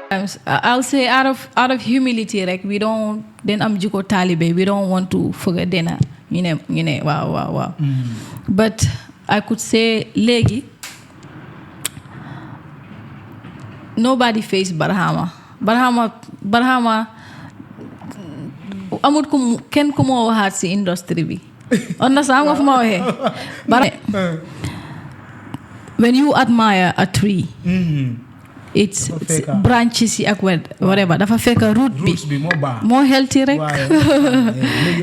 I'll say out of humility, like we don't then am jiko talibe. We don't want to forget dinner. Wow. But I could say legi. Nobody faced Barhama. Barhama. Amut ken kumo wahat si industry bi. Understand what I'm But when you admire a tree, it's branches whatever. Dafa feka root bi more healthy, right?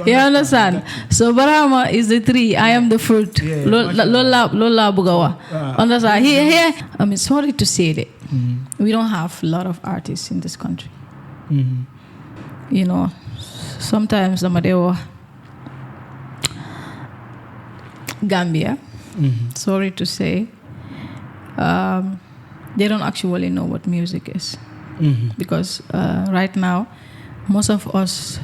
You understand? So Barhama is the tree. I am the fruit. Lola bugawa. Understand? Here. I mean, sorry to say that we don't have a lot of artists in this country. Sometimes Amadewa, Gambia, sorry to say, they don't actually know what music is. Because right now, most of us,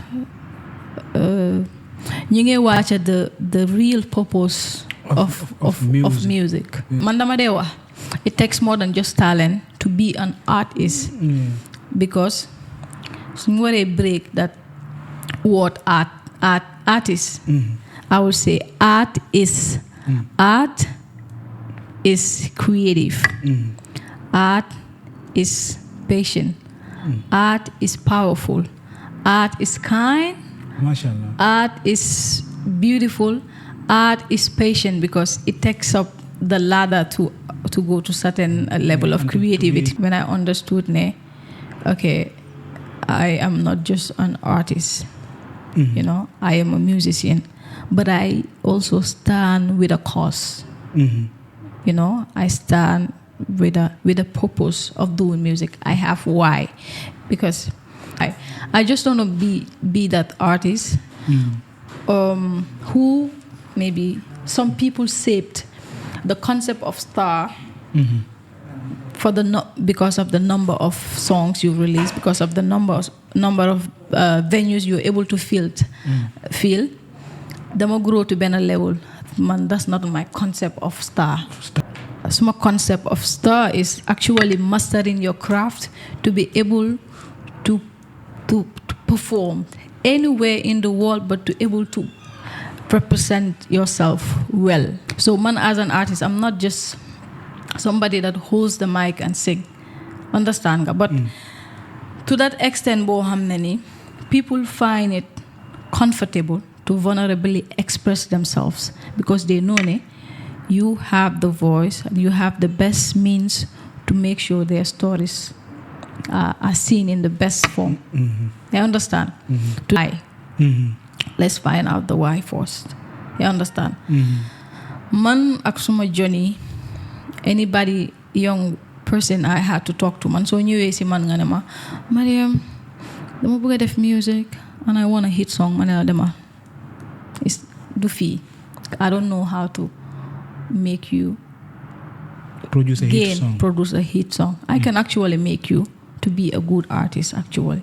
watch the real purpose of music. Mandamadewa, it takes more than just talent to be an artist. Because somewhere break that word artist. I would say art is creative. Art is patient. Art is powerful. Art is kind. Mashallah. Art is beautiful. Art is patient because it takes up the ladder to go to certain level of creativity. When I understood, okay, I am not just an artist. I am a musician, but I also stand with a cause. I stand with a purpose of doing music. I have why, because I just don't want to be that artist who maybe some people shaped the concept of star because of the number of songs you release, because of the number of venues you're able to fill. Dama grow to a level. Man, that's not my concept of star. So my concept of star is actually mastering your craft to be able to perform anywhere in the world, but to able to represent yourself well. So man, as an artist, I'm not just somebody that holds the mic and sing. Understand? But to that extent, people find it comfortable to vulnerably express themselves because they know you have the voice and you have the best means to make sure their stories are seen in the best form. You understand? Let's find out the why first. You understand? Man aksuma journey, anybody young person I had to talk to, man so ñëwé ci man nga ne ma Mariam dama bëgg def music and I want a hit song, man la dema it's du fi. I don't know how to make you produce a hit song. I can actually make you to be a good artist actually.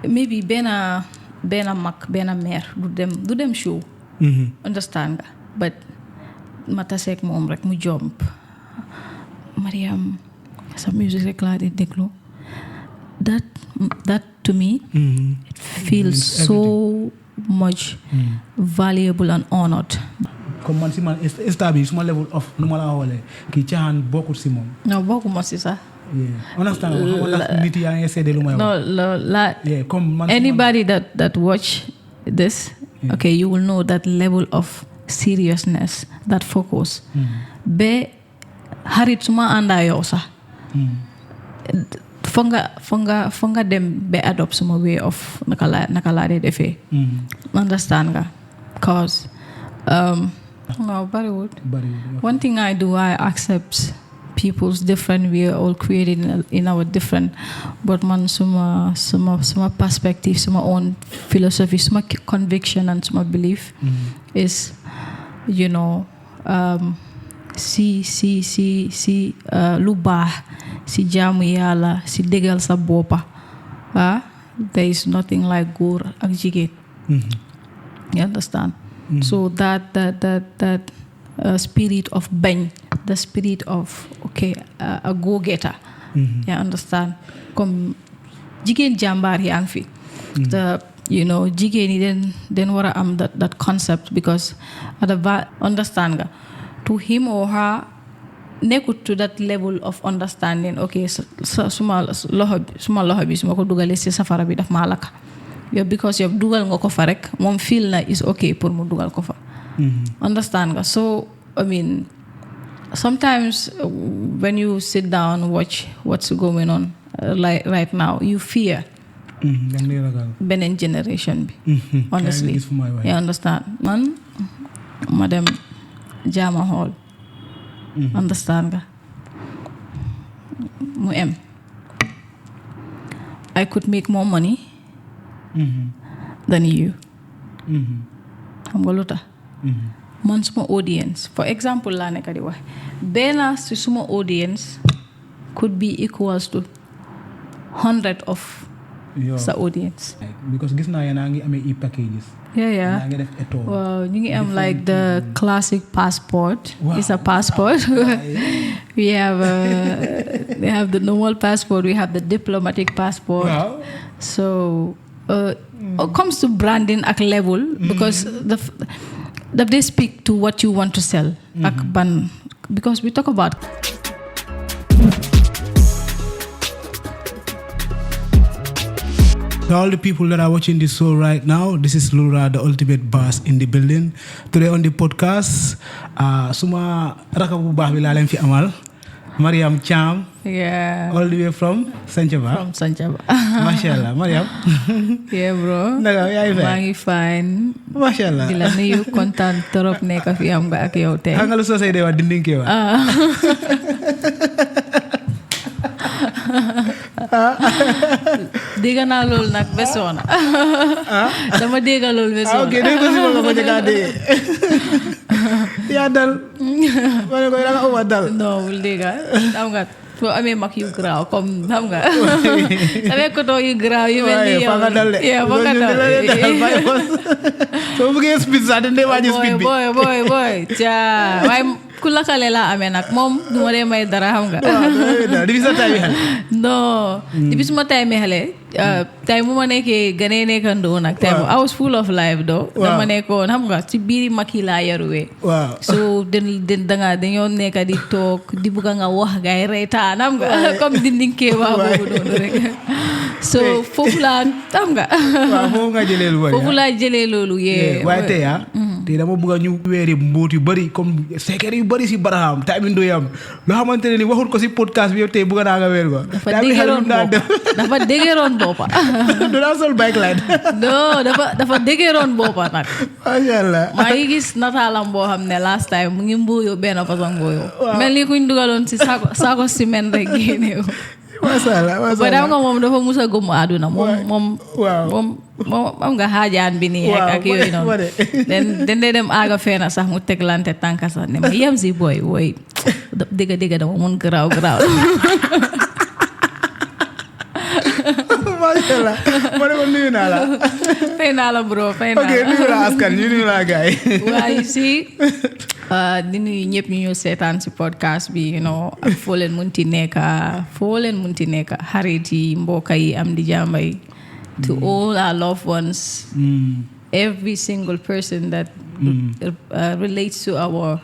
Maybe bena mak bena mer do them show. Understand nga? But mata sek mom rek mu jump Mariam sa music rek la di déglu. That to me it feels so much valuable and honored. Comme man si man establish suma level of nu ma la xoolee kii caaxaan bokkul si moom. Non bokkuma si sax. Understand nit yaa ngi seede lu may wax. Anybody that watch this, okay, you will know that level of seriousness, that focus. Be harit suma anda yow sax. Fonga dem be adopt suma way of naka la dee defee. Understand nga? Cause no, Bollywood. One thing I do, I accept people's different. We are all created in our different, but man, suma perspective, suma own philosophy, suma conviction, and suma belief is, si lu baax, si jaamu Yàlla, si dégal sa boppa. There is nothing like góor ak jigéen. You understand? So that spirit of bañ, the spirit of a go-getter, yaa understand comme jigéen jàmbaar yaa ngi fi te you know jigéen yi den war a am that concept because understand nga to him or her nekkut to that level of understanding okay suma loxo bi suma ko dugalee si safara bi daf maa lakk yow because yow dugal nga ko fa rek moom feel na is okay pour mu dugal ko fa understand nga so I mean sometimes when you sit down watch what's going on like right now you fear beneen generation bi honestly you understand man ma dem Jama Hall understand nga mu em I could make more money than you xam nga lu tax man suma audience for example laa nekk di wax benn si suma audience could be equals to 100 of sa audience because gis naa yéen a ngi amee e-packages yeah ngi def eto waaw ñu ngi am like the classic passport it's a passport we have they have the normal passport we have the diplomatic passport so it comes to branding ak level because they speak to what you want to sell ak ban because we talk about to all the people that are watching this show right now, this is Lura, the ultimate boss in the building. Today on the podcast, suma raka bu baax bi laa leen fi amal Mariam Cham. Yeah. All the way from Sanchaba. From Sanchaba. Mashallah, Mariam. Yeah, bro. Naka yaa ngi fay. Maa ngi fine. Mashallah. Di la nuyu kontaan trop nekk fi am nga ak yow tey. Xam nga lu soo say de waa dindinke wa. dégg naa loolu nag besoona dama dégg loolu besoona ok dégg ko si ma ko jëkkaa dégg yaa dal ma ne ko yaa nga uma dal non bul dégg xam nga soo amee mag yu garaaw comme xam nga amee koto yu garaaw yu mel ni yow fa nga dal de fa nga dal soo bëggee speed sax dañ dee waaj speed bi boy caa waaye ku lakkale laa amee nag moom du ma dee may dara xam nga depuis sa time xale non depuis suma time xale time mu ma nekkee ganee nekkandoo nag time I was full of life though dama nekkoon xam nga ci biiri mag yi laa yaruwee so dañoo nekk di toog di bugg nga wax ngay reetaan xam nga comme dindinkee waa boobu noonu rek so foofu laa xam nga foofu laa jëlee loolu yee waaye tey te dama bëgg ñu weeri mbóot yu bëri comme secret yu bëri si Barham tamit ndoy am loo xamante ne ni waxul ko si podcast bi yow tey bëgg naa nga weer ko dafa dëgëroon boppa du naa sol bike line non dafa dëgëroon boppa nag masha Allah maa ngi gis nataalam boo xam ne last time mu ngi mbooyoo benn façon mbooyoo mel ni kuñ dugaloon si saako ciment rek génne ko masala ba dam nga moom dafa musa gëmm àdduna moom am nga xaajaan bi nii ak yooyu noonu den dee dem aaga feena sax mu teglante tànka sax ne ma yem si booy wooy dégga dama mun garaaw mashallah ma ne ko nuyu naa la fay naa la bro fay naa la ok nuyu la askan ñu nuyu la gaay waaye si di nuyu ñëpp ñu ñëw seetaan si podcast bi you know ak foo leen munti nekk xarit yi mbokk yi am di jàmba yi to all our loved ones every single person that relates to our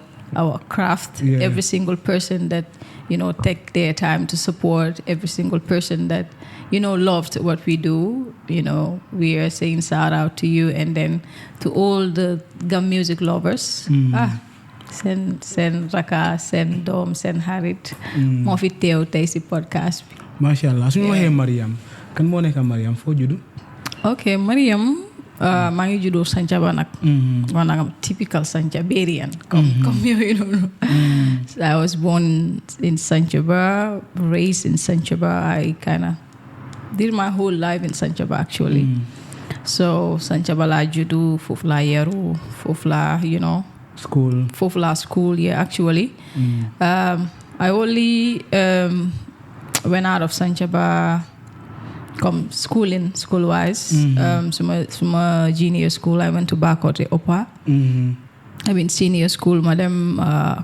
craft every single person that you know take their time to support every single person that you know loved what we do you know we are saying shout out to you and then to all the gum music lovers seen raka seen doom seen xarit moo fi teew tey si podcast bi mashallah suñu waxee Mariam kan moo nekk Mariam foo juddu ok Mariam maa ngi juddoo Sanchaba nag maanaam typical Sanchabarian comme yooyu noonu I was born in Sanchaba raised in Sanchaba I kind of did my whole life in Sanchaba actually so Sanchaba laa juddu foofu laa yaru foofu laa you know school yeah actually I only went out of Sanchaba come school wise suma junior school I went to Bakote Opa I mean senior school madam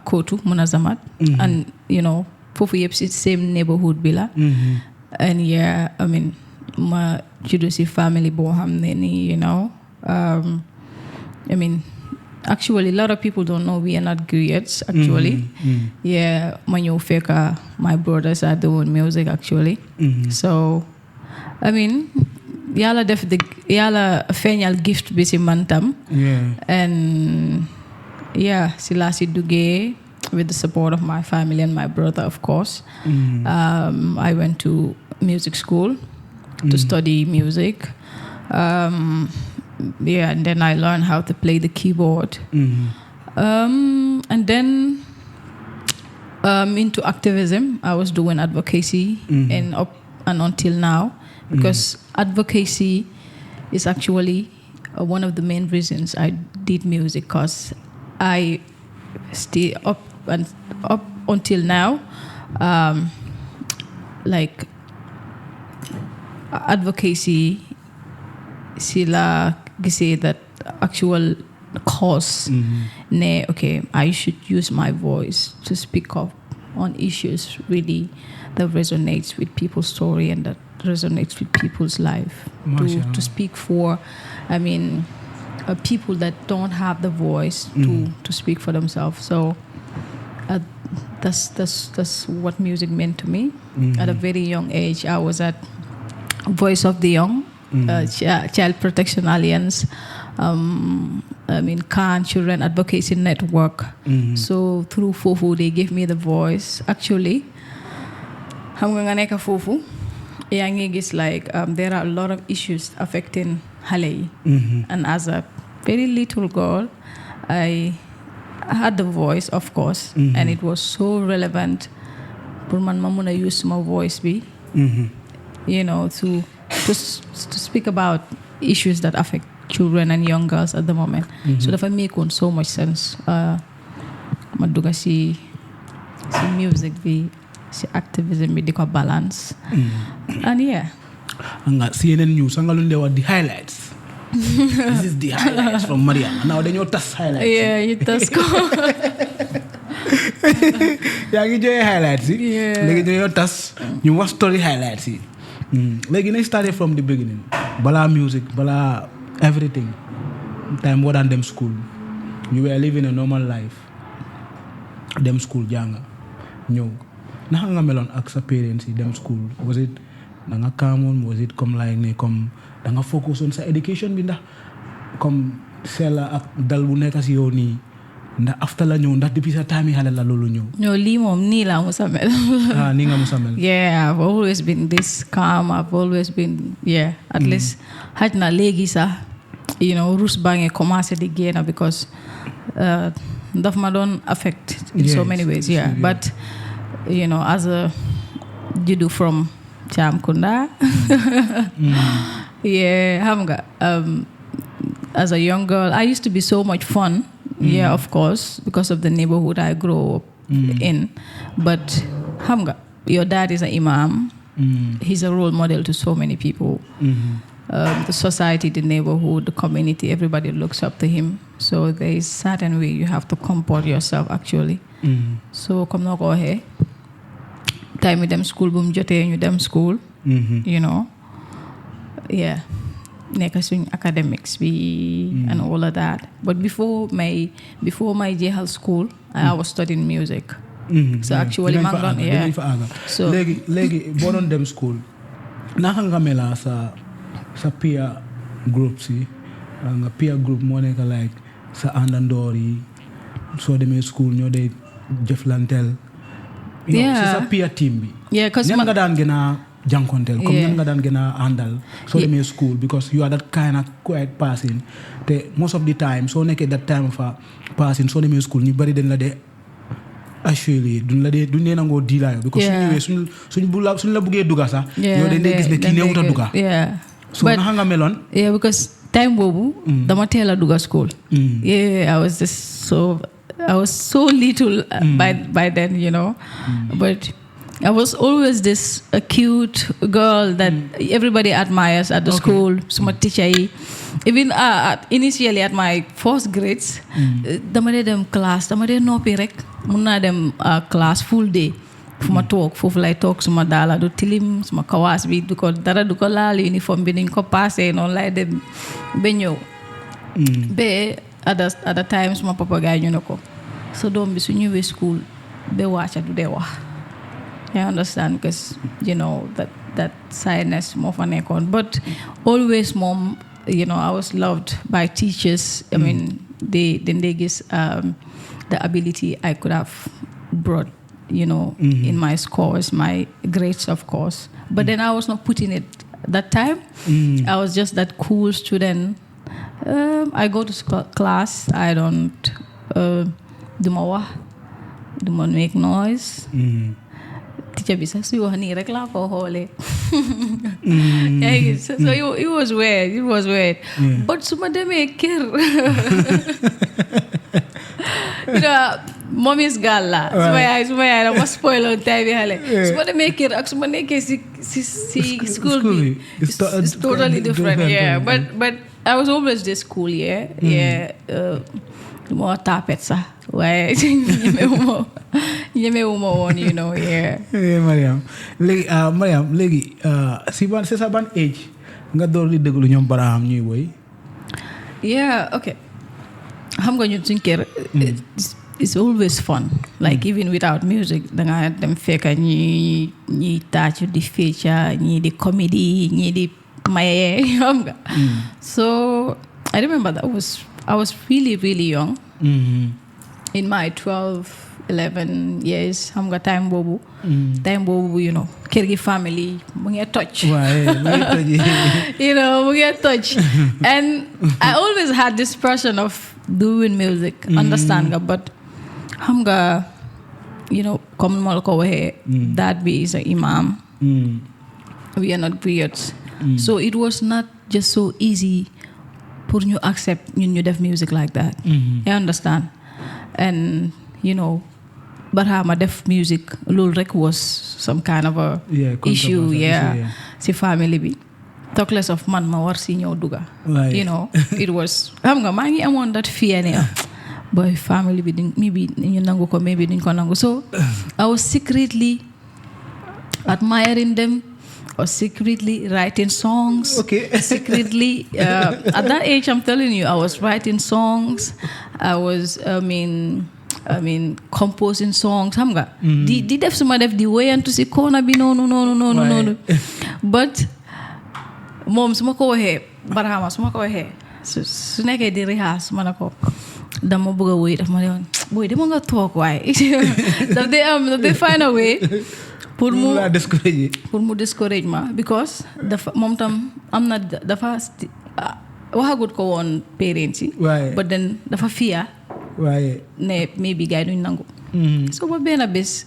Kotu Munazamat and you know fofu yep si same neighborhood bi la. And yeah, I mean ma judo si family bo xamne ni, you know. I mean, actually, a lot of people don't know we are not griots, actually. Yeah, Manyo Feka, my brothers are doing music, actually. So, I mean, yala fenyal gift bisi mantam. Yeah. And yeah, silasi duge with the support of my family and my brother, of course. I went to music school to study music. Yeah, and then I learned how to play the keyboard. And then into activism, I was doing advocacy and up and until now, because advocacy is actually one of the main reasons I did music, because I stay up until now, like advocacy sila say that actual cause okay, I should use my voice to speak up on issues really that resonates with people's story and that resonates with people's life, to speak for, I mean, people that don't have the voice to speak for themselves. So that's what music meant to me. At a very young age, I was at Voice of the Young, Child Protection Alliance, I mean, Children Advocacy Network. So through Fufu, they gave me the voice. Actually, Fufu, is like there are a lot of issues affecting Halei. And as a very little girl, I had the voice, of course, and it was so relevant. Purman mamuna use my voice be, you know, to speak about issues that affect children and young girls at the moment. So that make so much sense. Maduga si music be, si activism be diko balance. And yeah. Anga CNN News, anga lunde wa the highlights. This is the highlights from Mariam. Now then you test highlights. Yeah, you test ko. Yeah, you do highlights. Yeah. Like you test, you watch story highlights. Like you started from the beginning. Bala music, bala everything. Time more than them school. You were living a normal life. Them school janga. Nyong. Naka nga melon ak sa parents them school. Was it nga common? Was it come like ne come da nga focus on sa education bi ndax comme sela ak dal bu nekk si yow nii ndax after la ñëw ndax depuis sa time yi xale la loolu ñëw. No, lii moom nii laa musa mel. Nii nga musa mel. Yeah, I've always been this calm. I've always been, at least xaj na léegi sax, you know, rus baa ngi commencé di génn because daf ma doon affect in so many ways. Yeah, but you know, as a juddu from Chamkunda, yeah, xam nga, as a young girl, I used to be so much fun. Yeah, of course, because of the neighborhood I grew up in. But xam nga, your dad is an imam. He's a role model to so many people. The society, the neighborhood, the community, everybody looks up to him. So there is certain way you have to comport yourself actually. So come now go ahead. Time with them school boom jote you them school. You know. Yeah. Nekasuing academics and all of that. But before my jehal school, I was studying music. So actually so legi bonon dem school. Naka nga mela sa peer group si nga peer group mo nek like sa andandori so dem school ñoo day jëflantel. Sa peer team bi. Yeah, cuz nga daan gëna jankontel comme ñan nga daan gëna andal so dem school because you are that kind of quiet person. Te most of the time so nekk that time of passing so dem school ñu bari dañ la dé actually duñ leen nangoo diilaayo because suñu la buggee duga sax yow dañ lay gis ne kii neewut a duga so naka nga meloon because time boobu dama teel a duga school I was so little by then, you know. But I was always this cute girl that everybody admires at the school. Suma teacher yi. Even initially at my first grades, dama dee dem class, dama dee noppi rek. Mun naa dem class full day. fu ma toog foofu lay toog suma daala du tilim suma kawaas bi du ko dara du ko laal uniforme bi niñ ko passé noonu lay dem ba ñëw ba at the time suma papa gaay ñu ne ko sa doom bi su ñëwee school ba wàcca du dee wax I understand because that shyness moo fa nekkoon but always mom I was loved by teachers. I mean they gis the ability I could have brought in my scores, my grades of course, but then I was not putting it that time. I was just that cool student. I go to class, I don't do ma make noise. Teacher bi sax suy wax nii rek laa ko xoolee. So it was weird. But su ma demee kër mommy's girl la su ma yaay dama spoiloon tay bi xale su ma demee kër ak su ma nekkee si school bi it's totally different. But I was always this cool du ma tapet sax waaye ñemewuma woon Mariam léegi si sa ban age nga door di déglu ñoom Barham ñuy woy okay xam nga ñun suñ kër it's always fun like even without music danga dem fekk ñi tàccu di fecca ñi di comédie ñi di maye xam nga so I remember that I was really really young in my 12-11 years xam nga time boobu kër gi family mu ngi toj mu ngi toj and I always had this passion of doing music understand nga but xam nga comme ma la ko waxee dad bi is an imam we are not griots so it was not just so easy pour ñu accept ñun ñu def music like that. I understand and Barhama def music loolu rek was some kind of a issue si family bi talk less of man ma war si ñëw duga it was xam nga maa ngi amoon that fear ne boy family bi maybe ñu nangu ko maybe duñ ko nangu so I was secretly admiring them or secretly writing songs. Secretly at that age I'm telling you I was writing songs. I was composing songs xam nga di def suma def di wéyantu si koona bi noonu but moom su ma ko waxee Barhama su ma ko waxee su nekkee di rehearse ma ne ko dama bëgg a wéy daf ma ne woon booy dama nga toog waaye daf they find a way pour mu discourage ma because dafa moom tam am na dafa waxagut ko woon parents yi but then dafa fiya ne maybe gars yi duñ nangu so ba benn bés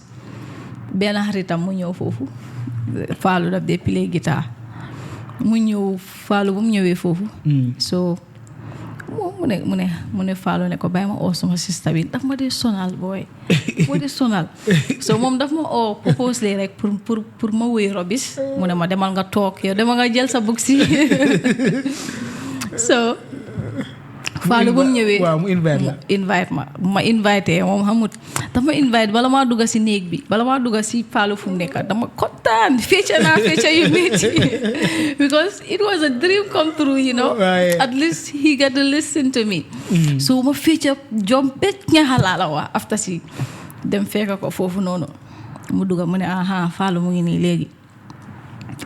benn xaritam mu ñëw foofu Fallou daf dee play guitar mu ñëw Fallou bu mu ñëwee foofu so mu ne Fallou ne ko bàyyi ma oo sama sista bi daf ma dee sonal booy so moom daf ma oo propose lee rek pour ma wéy robis mu ne ma demal nga toog yow demal nga jël sa book si so Fallou bu mu ñëwee mu invite ma invité moom xamut daf ma invite bala maa dugga si néeg bi bala maa dugga si Fallou fu mu nekk dama kontaan fecca yu metti because it was a dream come true at least he got to listen to me so ma fecca jom bet nga xalaala waa after si dem fekka ko foofu noonu mu dugga mu ne Fallou mu ngi nii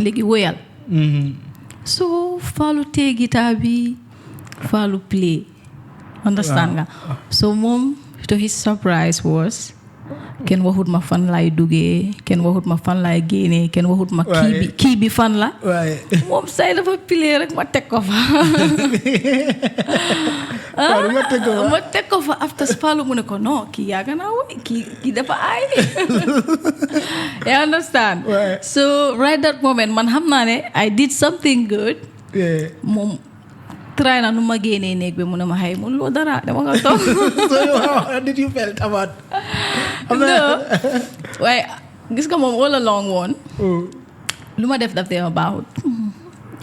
léegi woyal so Fallou tee guitar bi Fallou play understand nga so moom to his surprise was kenn waxut ma fan laay duggee kenn waxut ma fan laay génnee kenn waxut ma kii bi fan la moom say dafa play rek ma teg ko fa ma teg ko fa after Fallou mu ne ko non kii yaaga naa woy kii dafa aay you understand so right that moment man xam naa ne I did something good moom try na nu ma génnee néeg bi mu ne ma xëy mu loo dara dama nga toog so how did you felt about no waaye gis nga moom all along woon lu ma def daf dee ma baaxut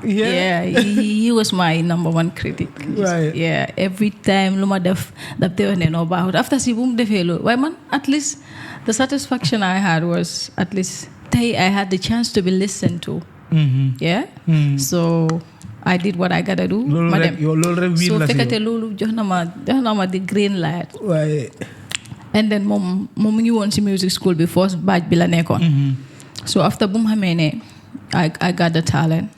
he was my number one critic every time lu ma def daf dee wax ne noo baaxut after si bu mu defee loolu waaye man at least the satisfaction I had was at least I had the chance to be listened to. Yeah. So I did what I gotta do. So fekkate lolu joxna ma the green light. And then mom ngi won ci music school bi first batch bi la nekkon. So after bum xamé né I got the talent.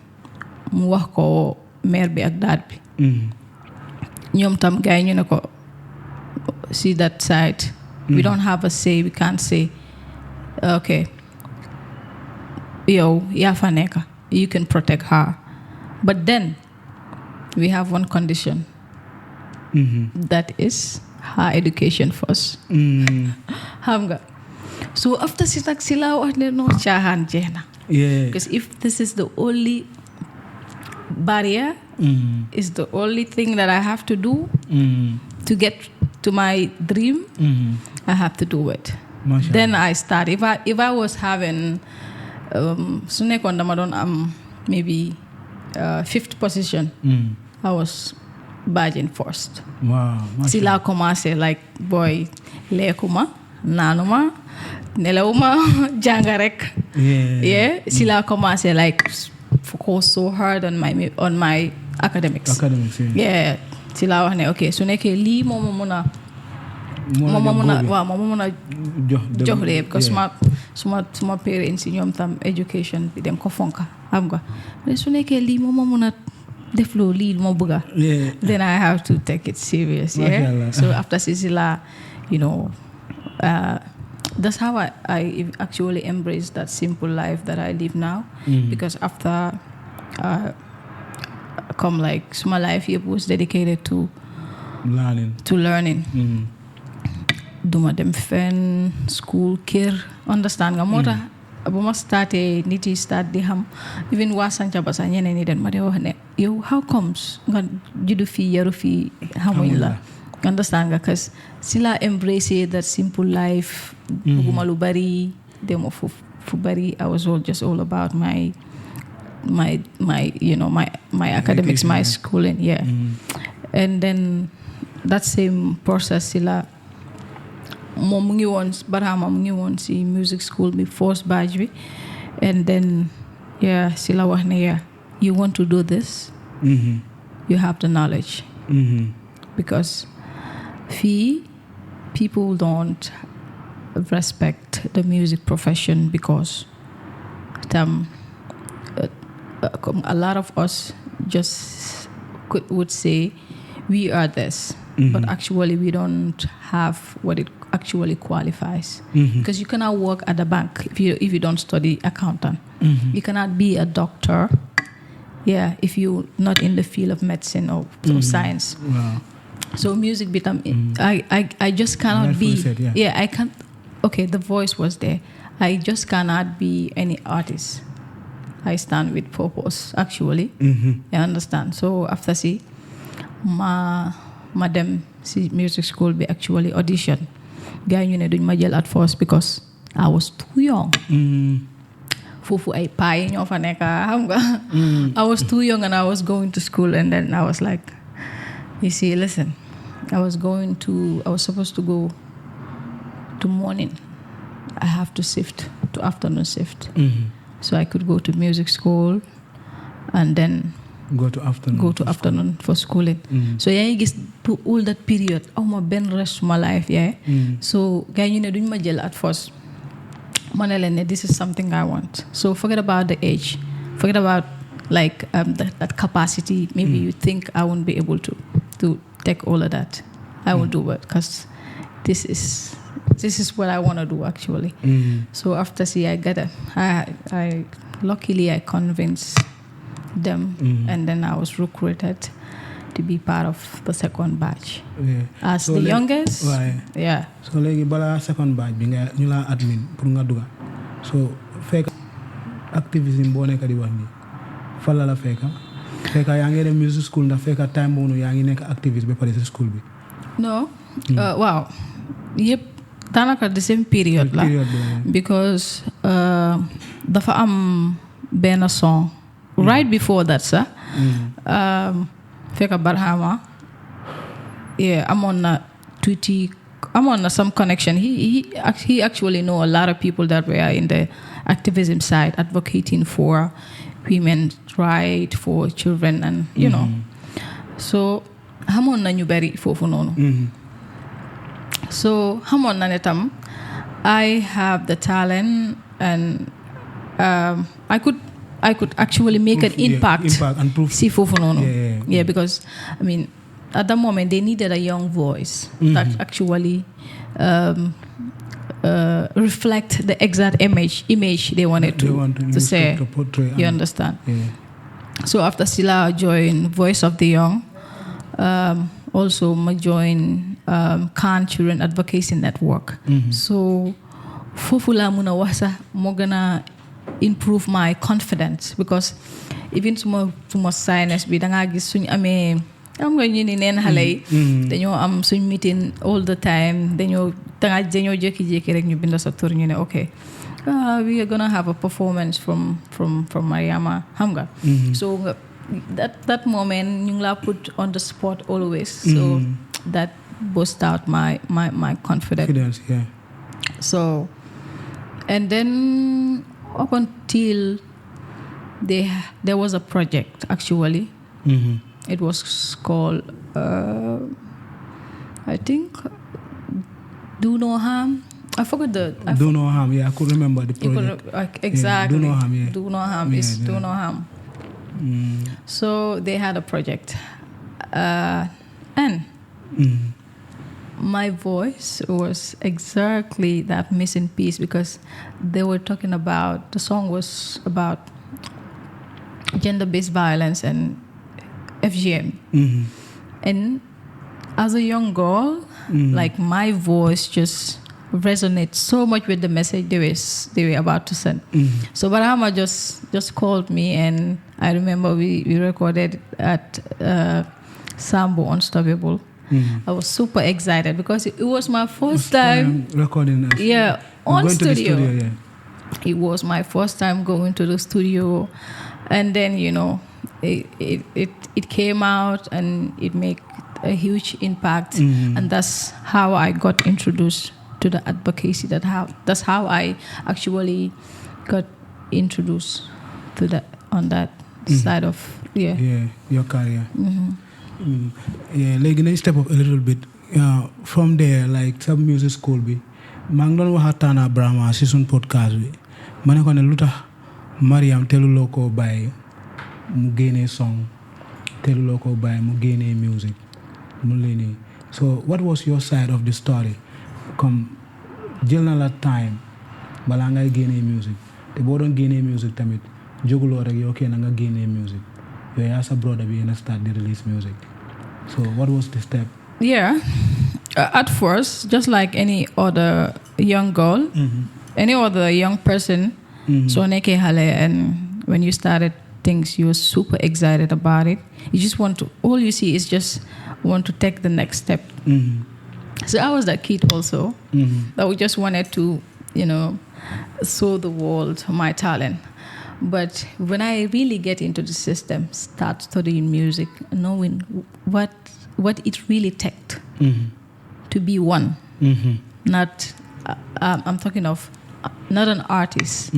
Mu wax ko mère bi ak dad bi. Ñom tam gaay ñu ne ko see that side. We don't have a say. We can't say, okay, yo, yafaneka, you can protect her. But then we have one condition. That is her education first. Hamga. So after sitak sila no chahan jena. Yeah. Because if this is the only barrier, is the only thing that I have to do to get to my dream, I have to do it. Then I start. If I was having maybe 5th position, I was badging first. Wow. Sila commencé like boy lekuma nanuma nelawuma jangarek. Yeah. Sila commencé like focus so hard on my academics. Yeah. Sila wax ne okay su nekkee lii moom ma mun a jox de because suma parents yi ñoom tam education bi dem ko fonka xam nga mais su nekkee lii moom ma mun a def loo lii ma bëgga then I have to take it serious. Yeah. So after Sisila, that's how I actually embraced that simple life that I live now. Because after come like so my life here was dedicated to learning. Duma dem fen school kër understand nga moo tax bu ma starté nit yi start di xam even waa Sanca Basa ñeneen ñi den ma de wax ne yow how comes nga juddu fii yaru fii xamuñ la understand nga cause si la embrace that simple life buguma lu bari demo fu bari I was all about my academics, my schooling, yeah. And then that same process sila mom ngi won barama ngi won si music school bi first batch bi, and then sila wax ne you want to do this, you have the knowledge, because people don't respect the music profession because a lot of us just would say we are this, but actually we don't have what it actually qualifies. Because you cannot work at a bank if you don't study accountant. You cannot be a doctor, if you're not in the field of medicine or science. Wow. So music I just cannot be. I can't. Okay, the voice was there. I just cannot be any artist. I stand with purpose, actually. You understand? So after madam music school be actually audition. Guy you duñ ma jël at first because I was too young. Fufu ay pay ñoo fa nekk xam nga. I was too young and I was going to school, and then I was like, you see, listen, I was supposed to go to morning. I have to shift to afternoon shift. So I could go to music school and then go to afternoon for schooling. So gis all that period my ben rest my life. So guy you duñ ma jël at first. Manelene, this is something I want. So forget about the age. Forget about like that capacity. Maybe you think I won't be able to take all of that. I will do it because this is what I want to do actually. So after I luckily I convinced them, and then I was recruited to be part of the second batch as so the youngest. Yeah. So legi bala second batch bi nga ñu la admin pour nga duga. So fekk activism bo nekk di wax ni fa la fekk yaa ngi dem music school ndax fekk time boobu yaa ngi nekk activiste ba pare sa school bi. No. Wow. Yep. Daanaka the same period la because dafa am benn song right before that sax fekk Barhama amoon na tuuti I'm on some connection. He actually know a lot of people that were in the activism side, advocating for women's right, for children, and you know. So xamoon nañu bari foofu noonu. So xamoon na ne tam I have the talent and I could actually make an impact and proof. See foofu noonu. Yeah, because I mean at that moment they needed a young voice that actually reflect the exact image they wanted to say. To portray. You understand? Yeah. So after Sila joined Voice of the Young, also I joined Khan Children Advocacy Network. So fufula muna wasa mo gonna improve my confidence because even suma sinus bi da nga gis suñ amé am nga ñu ni neen xale yi dañoo am suñ meeting all the time dañoo jékki-jékki rek ñu bind sa tur ñu ne okay we are gonna have a performance from Mariama xam nga so that moment ñu ngi la put on the spot always so that boost out my confidence. Yeah. So and then up until there was a project actually. It was called I think Do No Harm. I forgot the Do No Harm. Yeah, I could remember the project. Exactly. Do No Harm. Yeah. Do No Harm is Do No Harm. So they had a project, and my voice was exactly that missing piece because they were talking about the song was about gender-based violence and FGM. And as a young girl, like my voice just resonates so much with the message they were about to send. So Barahama just called me, and I remember we recorded at Sambo Unstoppable. I was super excited because it was my first time recording. On going studio. To the studio. It was my first time going to the studio, and then it came out and it made a huge impact, and that's how I got introduced to the advocacy. That's how I actually got introduced to that on that side of your career. Yeah, like let's step up a little bit from there, like some music school bi maa ngi doon waxataana Brahma si suñ podcast bi ma ne ko ne lu tax Mariam teluloo koo bàyyi mu génnee song teluloo koo bàyyi mu génnee music mu leen so what was your side of the story comme jël na la time balaa ngay génnee music te boo doon génnee music tamit jóguloo rek yow kenn nga génnee music yow yaa sa brother bi yéen a start di release music. So what was the step? Yeah. At first, just like any other young girl, any other young person, so neke hale, and when you started things, you were super excited about it. You just all you see is just want to take the next step. So I was that kid also, that we just wanted to, show the world my talent. But when I really get into the system, start studying music, knowing what it really takes to be one, not I'm talking of not an artist.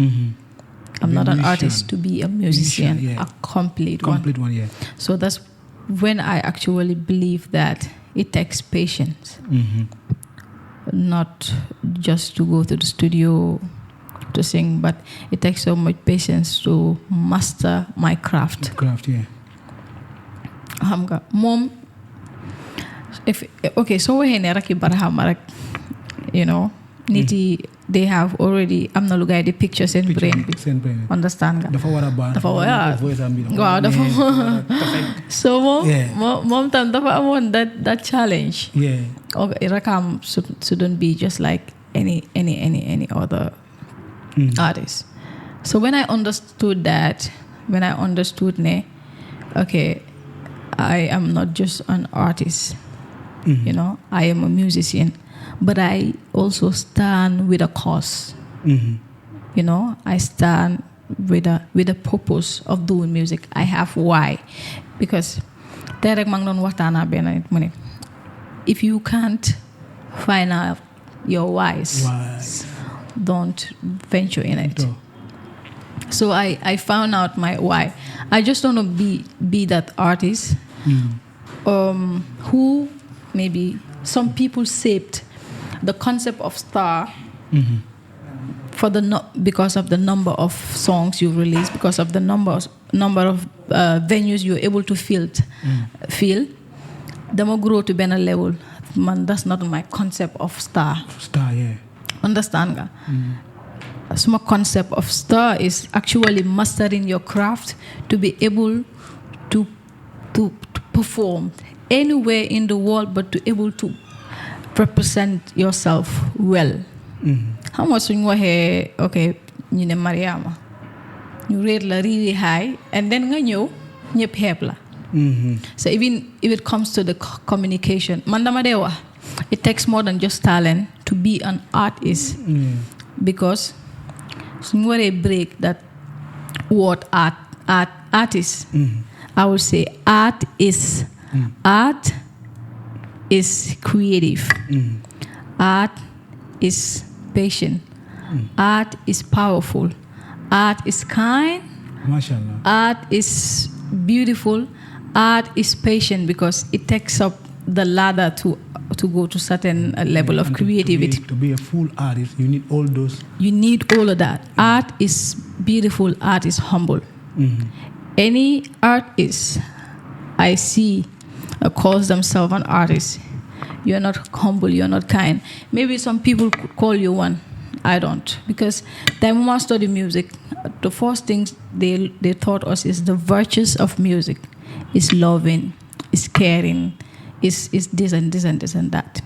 I'm not an artist, to be a musician, a complete one. Complete one, yeah. So that's when I actually believe that it takes patience, not just to go to the studio to sing, but it takes so much patience to master my craft. Mom, so we raki barahama, niti they have already am na lugay the pictures in brain. Understand nga? So mom tam dafa amon that challenge. Yeah. Irakam shouldn't be just like any other artist. So when I understood that, okay, I am not just an artist, I am a musician, but I also stand with a cause. I stand with a purpose of doing music. I have why, because if you can't find out your whys. Don't venture in it. No. So I found out my why. I just want to be that artist who maybe some people shaped the concept of star for because of the number of songs you release, because of the number of venues you're able to feel. Dama grow to be a level. Man, that's not my concept of star. Star, yeah. Understand nga? So my concept of star is actually mastering your craft to be able to perform anywhere in the world, but to able to represent yourself well. How much you waxe okay ñu ne Mariama ñu rate la really high and then nga ñëw ñëpp xeeb la. So even if it comes to the communication, man dama dee wax it takes more than just talent to be an artist. Because suñu waree break that word artist, I would say art is creative. Art is patient. Art is powerful. Art is kind. MashaAllah. Art is beautiful. Art is patient because it takes up the ladder to go to certain level of creativity. To be a full artist, you need all those. You need all of that. Art is beautiful. Art is humble. Any artist I see calls themselves an artist, you're not humble, you're not kind. Maybe some people could call you one. I don't. Because when I study music, the first things they taught us is the virtues of music. Is loving, is caring, is this and this and this and that.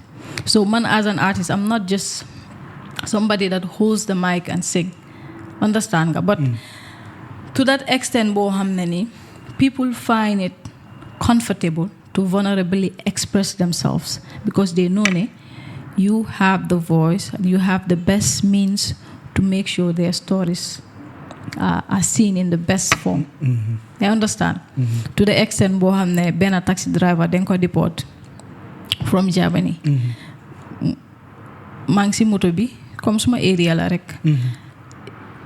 So man, as an artist, I'm not just somebody that holds the mic and sing. Understand nga? But to that extent, people find it comfortable to vulnerably express themselves because they know you have the voice and you have the best means to make sure their stories are seen in the best form. You understand? To the extent ben a taxi driver then ko deport from Germany. Mang si moto bi comme suma area la rek.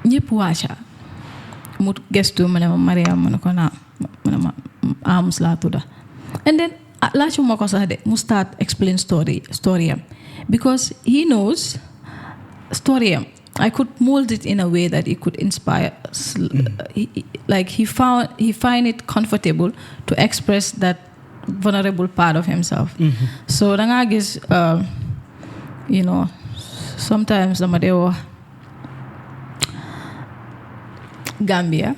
Ñepp wacha mu gestu ma ne ma Mariam ma ne ko na ma ne ma Arms la tudda. And then laaju ma ko sax de mu start explain story am because he knows story am. I could mold it in a way that it could inspire. He find it comfortable to express that vulnerable part of himself. So danga gis, sometimes dama de wax Gambia.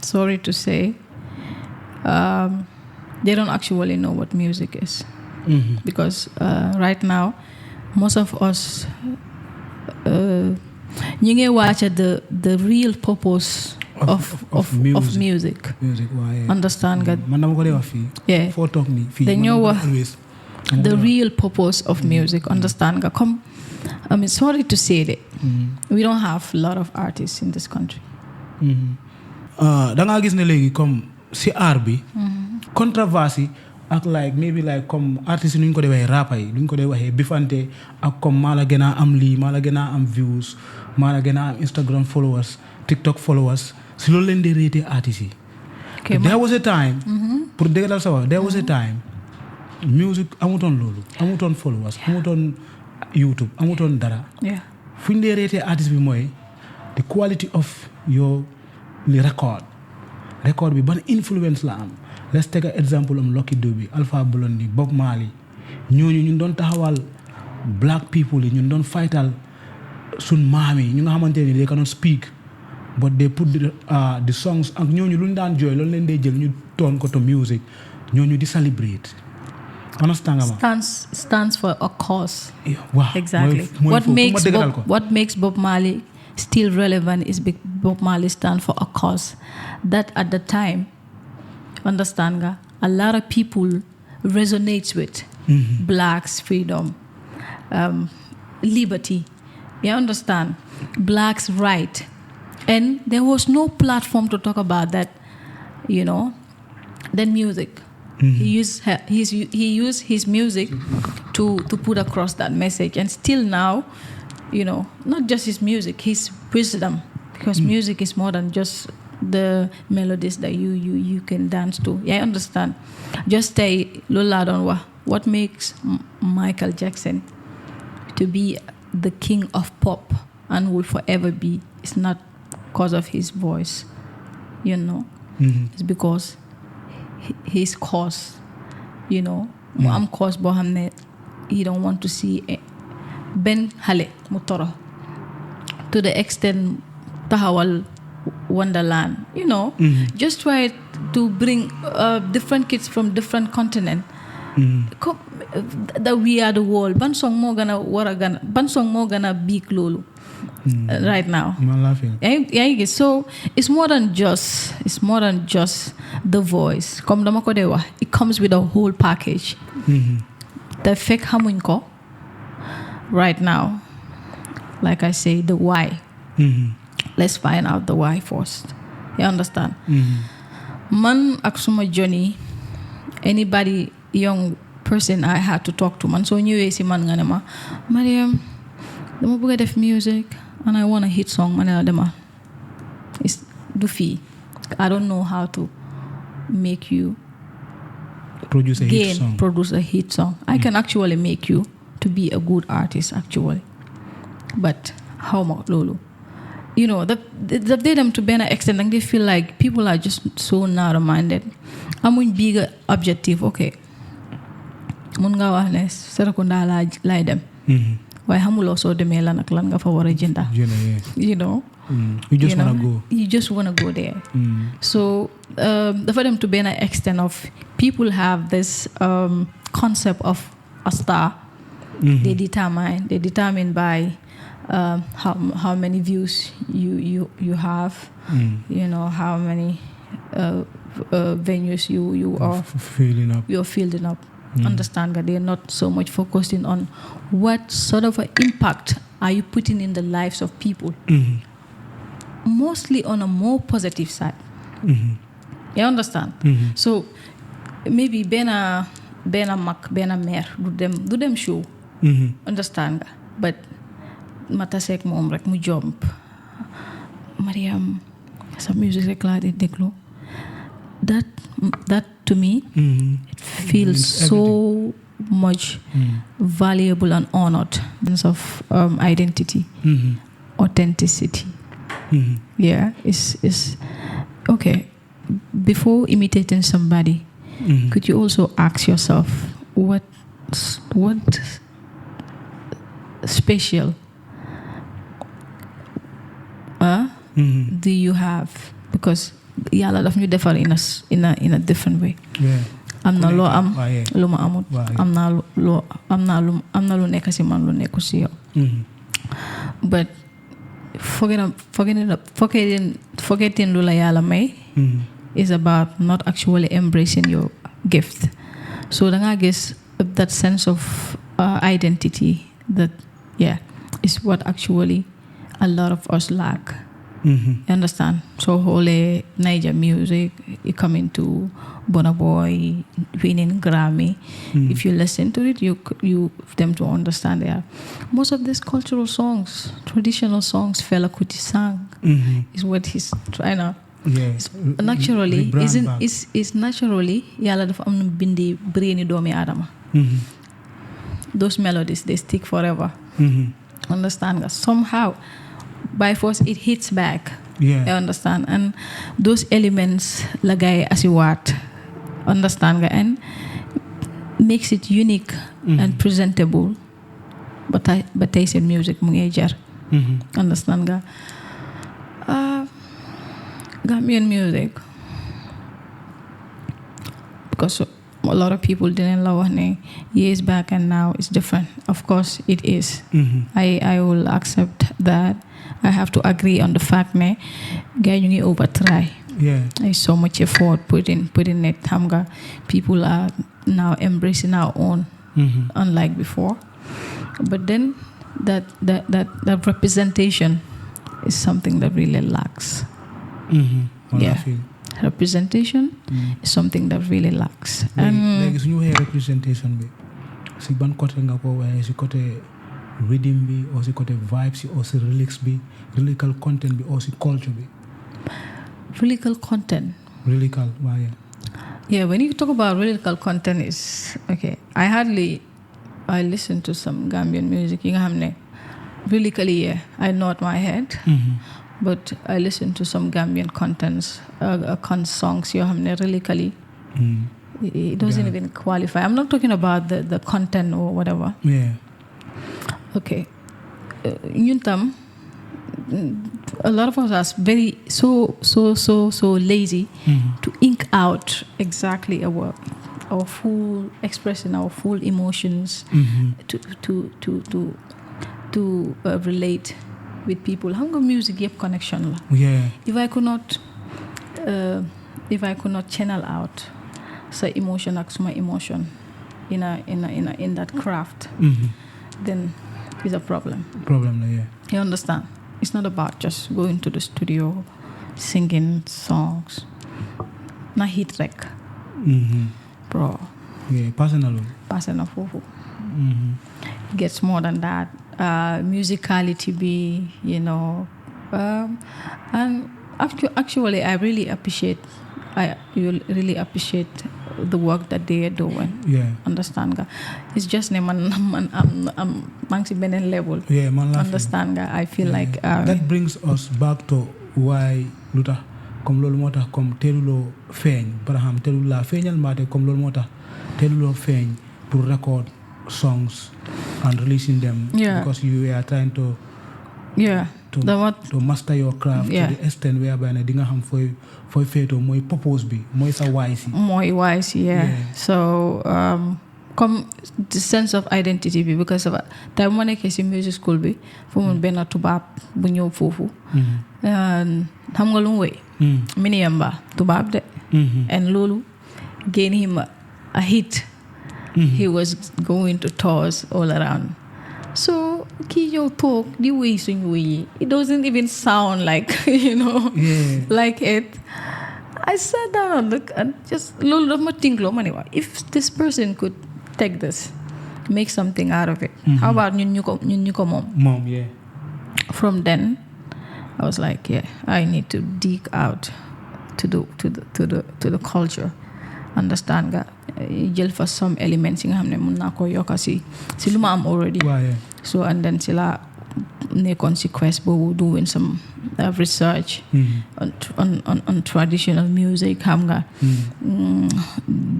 Sorry to say, they don't actually know what music is because right now most of us. You ngi watch the real purpose of music. Understand nga? Man dama ko dey wax fii. Yeah. Foo toog nii fii. Dañoo wax the real purpose of music. Understand nga? I mean, sorry to say that we don't have a lot of artists in this country. Da nga gis ne léegi comme si art bi. Controversy ak maybe comme artistes yi nu ñu ko dee waxee rapper yi nu ñu ko dee waxee bifante ak comme maa la gën a am lii maa la gën a am views maa la gën a am Instagram followers TikTok followers si loolu leen di raté artistes yi. There was a time. pour dëggal sa wax there was a time. music amutoon loolu amutoon followers amutoon YouTube amutoon dara. fu ñu dee raté artiste bi mooy the quality of your record bi ban influence la am. Let's take an example of Lucky Dube, Alpha Blondy, Bob Marley. ñun doon taxawal black people yi ñun doon fightal sun maam yi ñu nga xamante ne they cannot speak but they put the songs ak ñooñu lu ñu daan jooy loolu leen dee jël ñu turn ko to music ñooñu di celebrate. Understand nga ma? Stands for a cause. Wow. Exactly. What makes Bob Marley still relevant is Bob Marley stand for a cause that at the time. Understand nga? A lot of people resonates with blacks' freedom, liberty. You understand? Blacks' right. And there was no platform to talk about that, than music. He used his music to put across that message, and still now, not just his music, his wisdom, because music is more than just the melodies that you can dance to. Yeah, I understand. Just say Lola Donwa. What makes Michael Jackson to be the king of pop and will forever be? It's not because of his voice, It's because his cause, I'm cause bohamne. He don't want to see Ben Hale Mutoro to the extent Tahawal Wonderland, just try to bring different kids from different continents. That we are the world. Ban song mo gonna big lulu right now. I'm laughing. Yeah, so it's more than just the voice. It comes with a whole package. The fake hamunko right now, like I say, the why. Let's find out the why first. You understand? Man aksuma journey, anybody young person I had to talk to, man so ñëwé ci man nga ne ma Mariam dama bëgg def music and I want a hit song, man la dema it's du fi. I don't know how to make you produce a hit song. I can actually make you to be a good artist actually, but how much lolo? That they them to be an extent, and they feel like people are just so narrow-minded. I'm in bigger objective. Okay, mun nga wax ne Serekunda lay dem. Why hamuloo soo demee lan ak lan nga fa war a jënda. You just want to go. You just want to go there. So for them to be an extent of people have this concept of a star. They determine by how many views you have, how many venues you are filling up. Understand that they're not so much focusing on what sort of an impact are you putting in the lives of people. Mostly on a more positive side. You understand? So maybe bena mak bena mer do them show. Understand? But matasek mom rek mu jump Mariam sa music rek la di deglu. That to me it feels so much valuable and honored in terms of identity, authenticity. Yeah, it's okay. Before imitating somebody, could you also ask yourself what special do you have? Because yàlla daf ñu defal in a different way. am na loo am lu ma amut. am na lu nekk si man lu nekk si yow. But forgetting lu la yàlla may is about not actually embracing your gift. So da nga gis that sense of identity that is what actually a lot of us lack. You understand? So whole Niger music, you come into Burna Boy winning Grammy. If you listen to it, you them to understand most of these cultural songs, traditional songs, Fela Kuti sang is what he's trying to. Naturally, is naturally yàlla dafa am nu bindi braini doomi Adama. Those melodies they stick forever. Understand? Somehow by force it hits back. You understand? And those elements lagay asiwat. Understand? And makes it unique and presentable. But I said music mu ngi jar. Understand? Gambian music, because a lot of people didn't love it years back and now it's different. Of course it is. I will accept that. I have to agree on the fact that guys you over try. There's so much effort put in it. People are now embracing our own, unlike before. But then that representation is something that really lacks. representation is something that really lacks. léegi suñu waxee representation bi si ban côté nga ko waxee si côté rhythm bi ou si côté vibes ou si lyrics bi lyrical content bi ou si culture bi. Lyrical content. Lyrical, waaye. Yeah, when you talk about lyrical content is okay. I listen to some Gambian music. You know, lyrically, yeah, I nod my head, but I listen to some Gambian contents, songs. You know, lyrically, it doesn't even qualify. I'm not talking about the content or whatever. Yeah. Okay, Yuntam. A lot of us are very so lazy to ink out exactly our full expression, our full emotions to relate with people. Hunger music give connection. Yeah. If I could not channel out so emotion, my emotion in that craft, then it's a problem. Yeah. You understand? It's not about just going to the studio, singing songs. Na hit rec. Bro. Yeah, personal. It gets more than that. Musicality be, and actually I really appreciate the work that they are doing. Yeah. Understand nga? It's just I'm benen level. Yeah, man. Understand nga? I feel like that brings us back to why luta comme lolu motax comme telulo feñ Abraham telula feñal mate comme lolu motax telulo feñ pour record songs and releasing them because you are trying to master your craft to the extent whereby di nga xam foy feto moy purpose bi moy sa wise so come the sense of identity bi because of time mo nekk ci music school bi fu mun ben tubab bu ñew fofu xam nga lu way miniyamba tubab de and lolu gain him a hit. He was going to tours all around. So, Kiyo talk, the way it doesn't even sound like, like it. I sat down and looked and just, if this person could take this, make something out of it, how about Nyuko Mom? Mom, yeah. From then, I was like, I need to dig out to the culture. Understand nga jël fa some elements yi nga xamne mën na ko yokka si luma am already. So and then sila nekon si quest bo doing some research on traditional music xam nga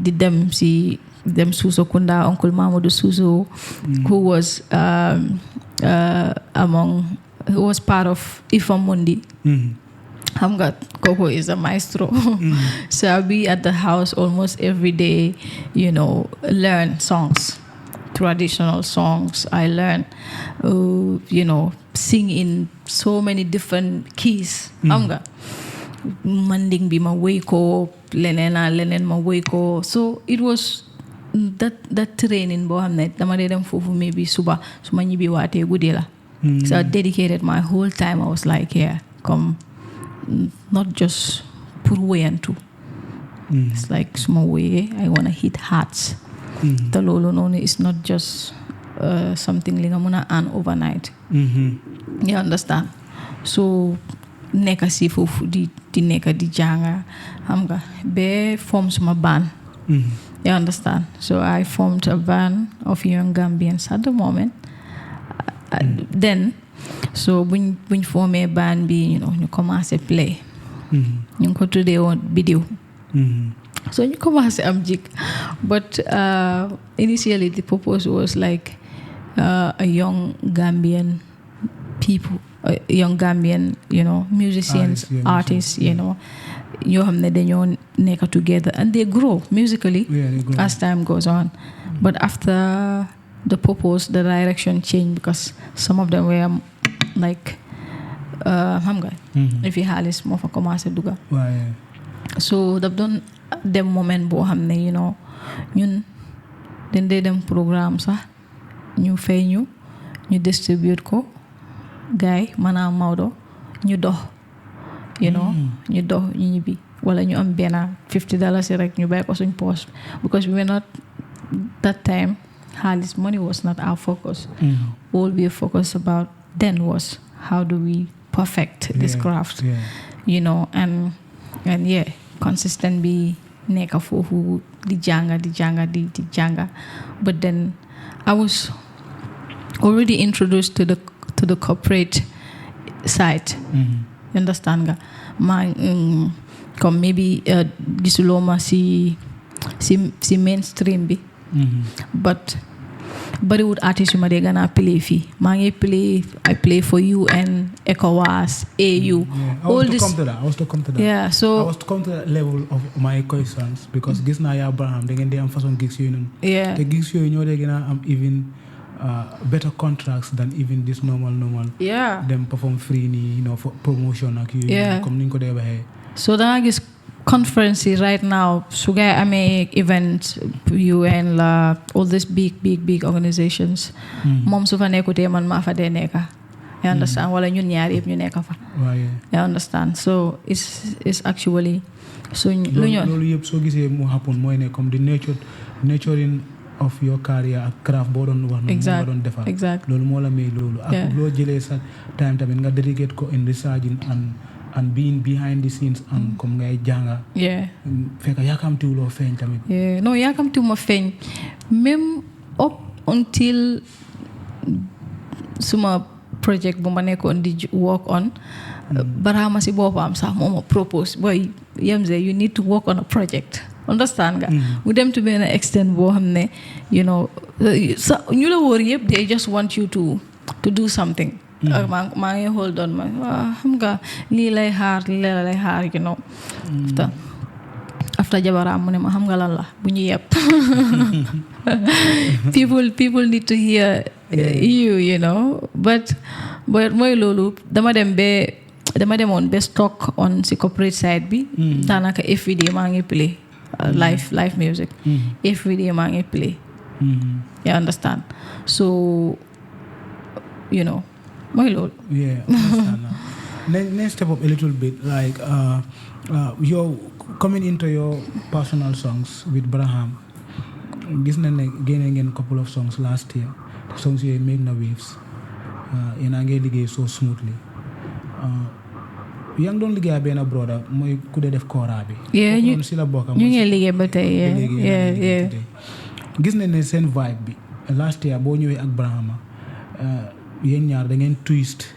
di dem Suso Kunda, Uncle Mamadou Suso, who was who was part of Ifamundi. Hamga Koko is a maestro. So I'll be at the house almost every day, learn songs, traditional songs. I learn, sing in so many different keys. Hamga Manding bi ma weko, lenen ma weko. So it was that training bo hamne dama de dem fofu maybe suba suma ñibi waté gudela. So I dedicated my whole time. I was like, come not just put way into. It's like small way. I want to hit hearts. The lolo no is not just something lingamuna and overnight. You understand? So neka si fofu di neka di janga hamga be forms my band. You understand? So I formed a band of young Gambians at the moment. Then so when formé band bi ñu commencé play ñu ko tuddé won video so ñu commencé am jik but initially the purpose was like a young Gambian people young Gambian musicians artists yoo xam ne dañoo nekk together and they grow musically as time goes on. But after the purpose, the direction changed because some of them were like if you halis mo fa commencé duga. So daf doon dem moment boo xam ne ñun dañ dee dem programme sax ñu fay ñu distribute ko gaay maanaam Maodo ñu dox you know ñu dox ñu ñibbi wala ñu am benn $50 rek ñu bàyyi ko suñ poche because we were not that time xaalis money was not our focus. All we focused about then was how do we perfect this craft, you know, and yeah, consistent be nekk foofu di janga. But then I was already introduced to the corporate side. You understand nga comme maybe gisuloma si mainstream bi. But Bollywood artists yu ma dee gën a play fii maa ngi I play for UN, ECOWAS, AU. I was to come to that. Yeah, so I was to come to that level of my questions because gis naa yaa Braham da ngeen di am façon gigs yooyu noonu. Yeah. te gigs yooyu ñoo dee gën a am even better contracts than even this normal. Yeah. Them perform free nii, you know, for promotion ak yooyu. Yeah. Comme ni ñu ko dee waxee. So danga gis conference right now su gaa amee event UN la all these big organizations moom su fa nekkutee man maa fa dee nekka you understand wala ñun ñaar yëpp ñu nekka fa you understand so it's actually suñ lu ñu loolu yëpp soo gisee mu happen mooy ne comme the nurturing of your career ak craft boo doon wax noonu nga doon defar loolu moo la may loolu ak loo jëlee sa time tamit nga dedicate ko in researching and being behind the scenes and comme ngay jànga fekk yaakamtiwuloo feeñ tamit non yaakamtiwuma feeñ même up until suma project bu ma nekkoon di work on Barhama si boppam sax moo ma propose boy Yemze you need to work on a project understand nga mu dem to benn extent boo xam ne you know ñu la wóor yëpp they just want you to do something maa ngi hold on ma xam nga lii lay xaar you know after jabaraam mu ne ma xam nga lan la bu ñu yëpp people need to hear you know but mooy loolu dama demoon ba stock on si corporate side bi daanaka everyday maa ngi play live music everyday maa ngi play you understand so you know mooy loolu. Yeah, let's step up a little bit. Like, you're coming into your personal songs with Braham. Gis nañ ne génne ngeen couple of songs last year. Songs yooyu make na waves. Yéen a ngi liggéey so smoothly. yaa ngi doon liggéey ak benn brother mooy ku dee def kora bi. ñu ngi liggéey ba tey. Gis nañ ne seen vibe bi last year boo ñëwee ak Brahama. yéen ñaar da ngeen twist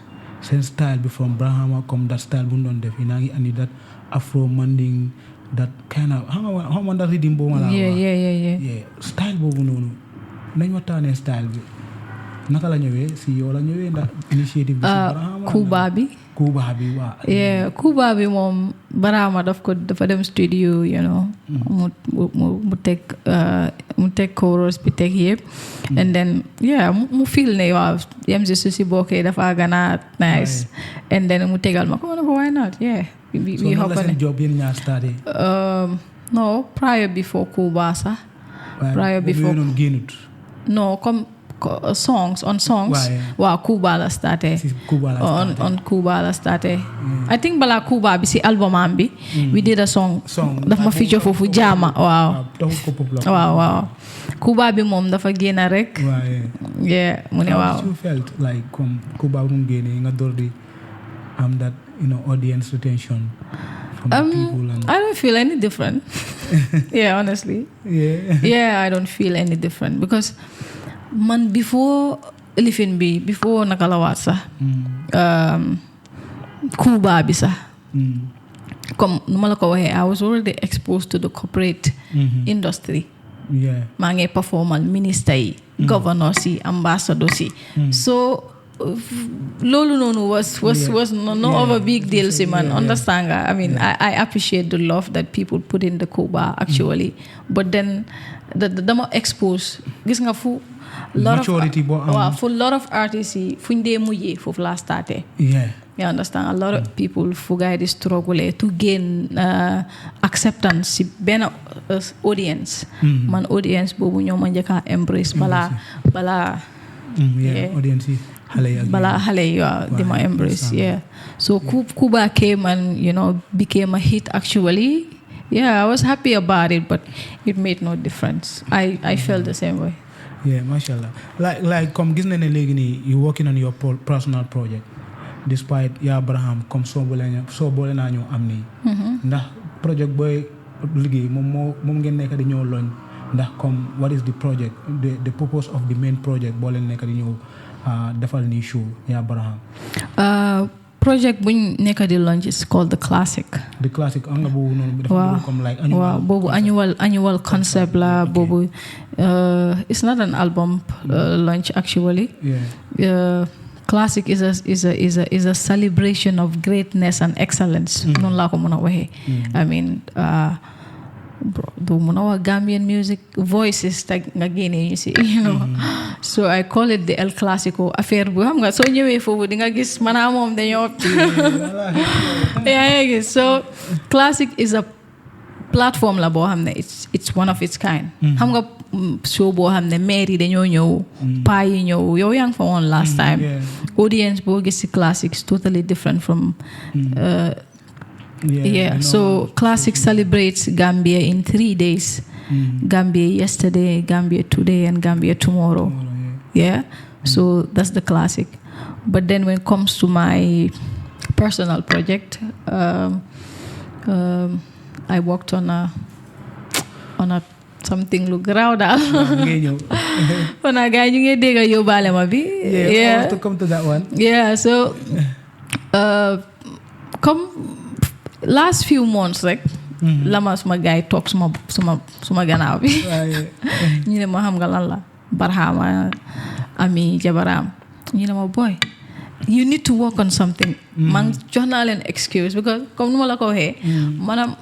seen style bi from Brahama comme that style bu ñu doon def yi naa ngi andi that afro manding that kind of xam nga that rhythm boobu ma la wax style boobu noonu nañ waxtaanee style bi naka la ñëwee si yow la ñëwee ndax initiative bi si Brahama Kuba bi waaw Kuba bi moom Brahama dafa dem studio you know mu teg chorus bi teg yëpp and then mu feel ne waaw Yemze su si bokkee dafa gën a nice and then mu tegal ma ko why not so nan la seen job yéen ñaar starté no prior before Kuba sax prior before no comme songs waaw Kuba la starté on Kuba la starté I think balaa Kuba bi si album am bi we did a song daf ma feature foofu jaama waaw Kuba bi moom dafa génn rek mu ne waaw you felt like comme Kuba bu mu génnee nga door di am that audience retention from people and I don't feel any different honestly I don't feel any different because man before lifin bi before naka la waat sax Kuba bi sax comme nu ma la ko waxee I was already exposed to the corporate industry maa ngi performal minister yi governors yi ambassadors yi so loolu noonu was no other big deal si man understand nga I mean I appreciate the love that people put in the Kuba actually but then dama expose gis nga fu maturity for a lot of artists yi fuñ dee mujjee foofu laa starté you understand a lot of people fu gaay di struggle to gain acceptance si benn audience man audience boobu ñoo ma njëkk a embrace balaa audience yi Bala Hale, Dima Embrace, yeah. So Cuba came and, became a hit actually. Yeah, I was happy about it, but it made no difference. I felt the same way. Yeah, mashallah. Like come gis na ne legui ni you working on your personal project despite ya Abraham comme so bolé na ñu am ni ndax project boy liggéey mom ngeen nekk di ñëw loñ ndax comme what is the project the purpose of the main project bo leen nekk di ñëw defal ni show ya Abraham project buñ nekk di launch is called the classic anga bobu non dafa comme like annual concept la bobu it's not an album launch actually. Classic is a celebration of greatness and excellence. Non la ko mëna waxé. I mean do mëna Gambian music voices tag nga génné you see, so I call it the El Clasico affaire bu xam nga so ñëwé fofu di nga gis mana mom dañoo yeah, so classic is a platform la bo xamné it's one of its kind. Xam nga show bo xamné mairie dañoo ñëw pa yi ñëw yow yang fa woon last time. Audience bo gis ci classic is totally different from so classic celebrates Gambia in 3 days. Gambia yesterday, Gambia today, and Gambia tomorrow. So that's the classic. But then when it comes to my personal project, I worked on a something lu graw dal. When I got you dega yobale ma bi. I want to come to that one. Yeah, so come last few months like lama suma guy talk suma gannaaw bi ñu ne ma xam nga lan la Barhama Ami Jabaram ñu ne ma boy you need to work on something man jox naa leen excuse because comme nu ma la ko waxee manam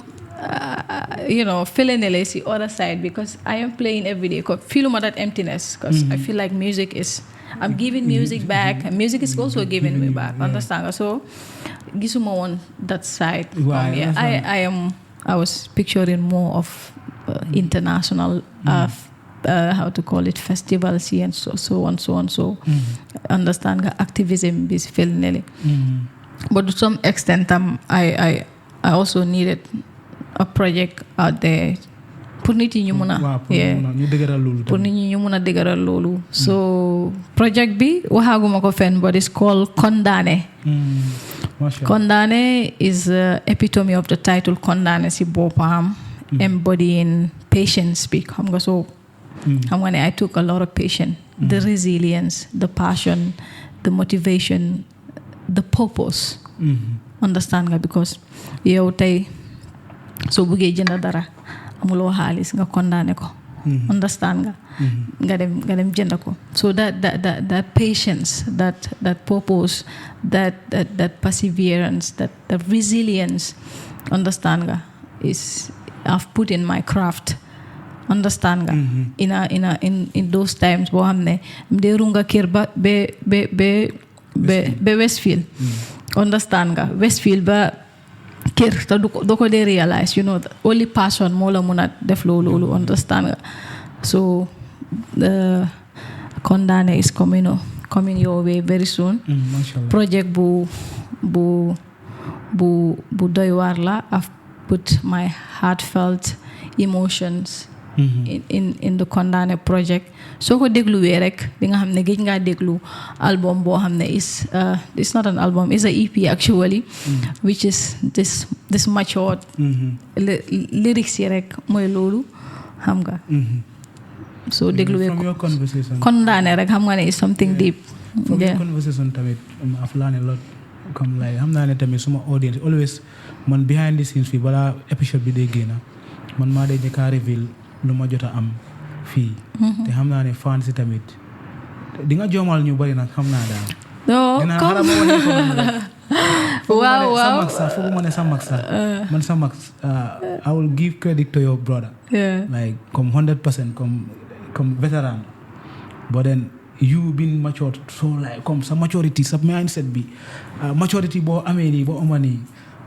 feeling the other side because I am playing every day feeluma that emptiness because I feel like music is I'm giving music back and music is also giving me back. Understand? So gisuma on that side. I was picturing more of international how to call it festivals and so on. Understand activism is feeling but to some extent I also needed a project out there pour nit yi ñu mëna ñu dëgëral lolu pour nit ñi ñu mëna dëgëral lolu so project bi waxaguma ko fenn but it's called Condamné. Condamné is epitome of the title Condamné si bopam embodying patience bi xam nga so xam nga ne I took a lot of patience the resilience the passion the motivation the purpose understand nga because yow tay so bëggee jënd dara amuloo xaalis nga condamné ko understand nga dem jënd ko so that patience that purpose that perseverance that resilience understand nga is I've put in my craft understand nga in those times boo xam ne mde runga kër ba Westfield understand nga Westfield ba kër te do ko dee realize the only passion moo la mun a def loolu understand nga so the Condamné is coming your way very soon project bu doy waar la I've put my heartfelt emotions in the Condamné project soo ko dégluwee rek di nga xam ne géej ngaa déglu album boo xam ne is it's not an album it's a EP actually which is this matured lyrics yi rek mooy loolu xam nga soo dégluwee from your conversation Condamné rek xam nga ne is something deep from your conversation tamit I've learned a lot comme like xam naa ne tamit suma audience always man behind the scenes fii balaa épisode bi day génn man maa day njëkk a reveal lu ma jot a am fii te xam naa ne fans si tamit di nga joomal ñu bari nag xam naa daal dina xaram ma wane ko waaw foog ma ne sa mag sax man sa mag I will give credit to your brother like comme 100% comme veteran but then you been matured so like comme sa maturity sa mindset bi maturity boo amee nii boo ama nii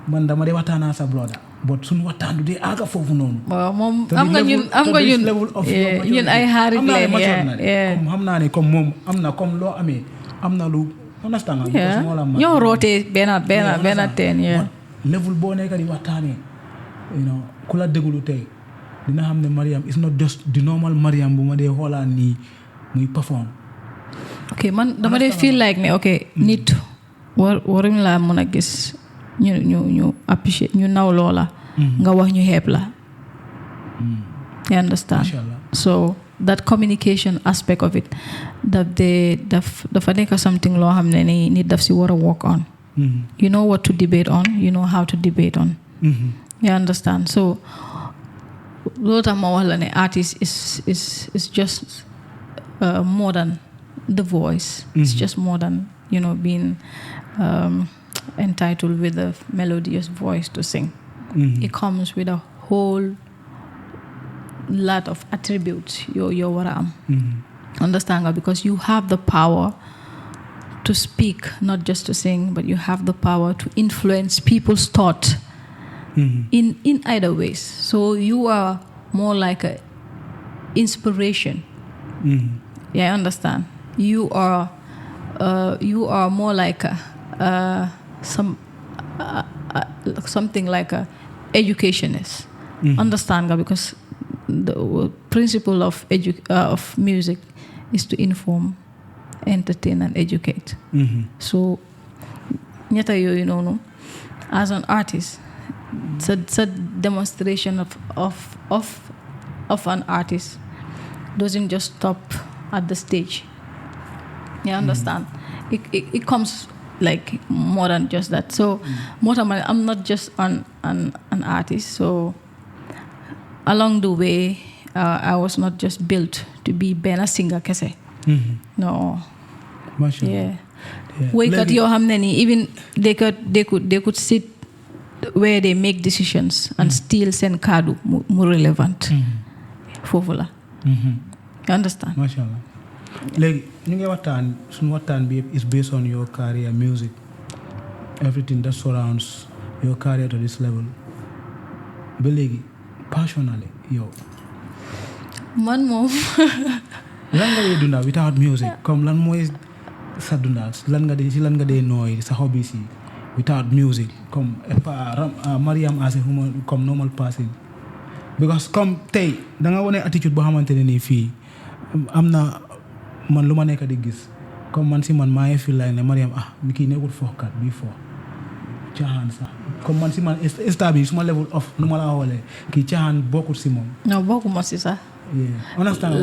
man dama dee waxtaanaa sa brother but suñu waxtaan du dee aga foofu noonu waaw moom am nga ñun ay xarit leen comme xam naa ne comme moom am na comme loo amee am na lu understand nga. Yeah. Because moo la mag. ñoo rootee benn teen yeah. Level boo nekk di waxtaanee ku la déglu tey dina xam ne Mariam is not just the normal Mariam bu ma dee xoolaan nii muy perform. ok man dama dee feel like ne ok nit waruñ laa mën a gis ñu appreciate ñu naw loola nga wax ñu xeeb la. You understand? So that communication aspect of it dafa nekk something loo xam ne ni nit daf si war a work on. You know what to debate on, you know how to debate on. You understand? So loolu tax ma wax la ne artist is just more than the voice. It's just more than being entitled with a melodious voice to sing. It comes with a whole lot of attributes you war a am. Understand nga? Because you have the power to speak, not just to sing, but you have the power to influence people's thought in either ways. So you are more like a inspiration. Yeah, I understand. You are more like something like a educationist. Understand nga? Because the principle of music is to inform, entertain, and educate. So ñetta yooyu noonu as an artist it's a demonstration of an artist doesn't just stop at the stage. You understand? It comes like more than just that. So I'm not just an artist. So along the way I was not just built to be benn singer kese. No. Yeah. Woykat yoo xam ne ni even they could sit where they make decisions and still seen kaddu mu relevant. Foofu la. You understand? Mashallah. Léegi ñu ngi waxtaan suñu waxtaan bi is based on your career, music, everything that surrounds your career to this level. Ba léegi passionally yow man moom lan nga dee dunda without music comme lan mooy sa dunda lan nga dee nooy sa hobbies yi without music comme Mariam as a human comme normal person because comme tey da nga wone attitude boo xamante ne nii fii am na man lu ma nekk di gis comme man si man maa ngi feel like ne Mariam mi kii nekkul fookat bii foo caaxaan sax comme man si man star bi suma level of nu ma la xoolee kii caaxaan bokkul si moom. non bokkuma si sax. Understand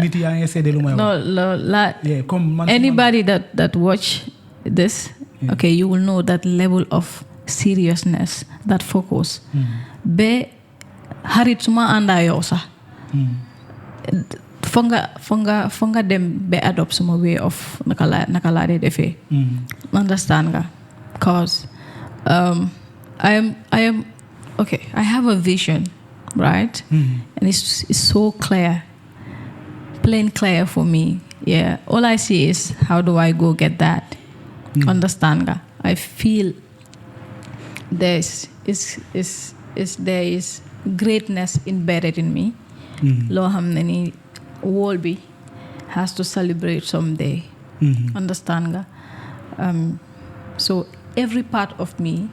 nit yaa ngi seede lu may wax. Comme anybody that watch this, okay, you will know that level of seriousness, that focus. Be harit suma anda yow sax. Fonga dem be adopt suma way of naka la dee defee. Understand nga? Because I am okay. I have a vision, right? And it's so clear, plain clear for me. Yeah, all I see is how do I go get that? Understand nga? I feel there is greatness embedded in me. Loo xam ne ni world bi has to celebrate someday. Understand nga? So every part of me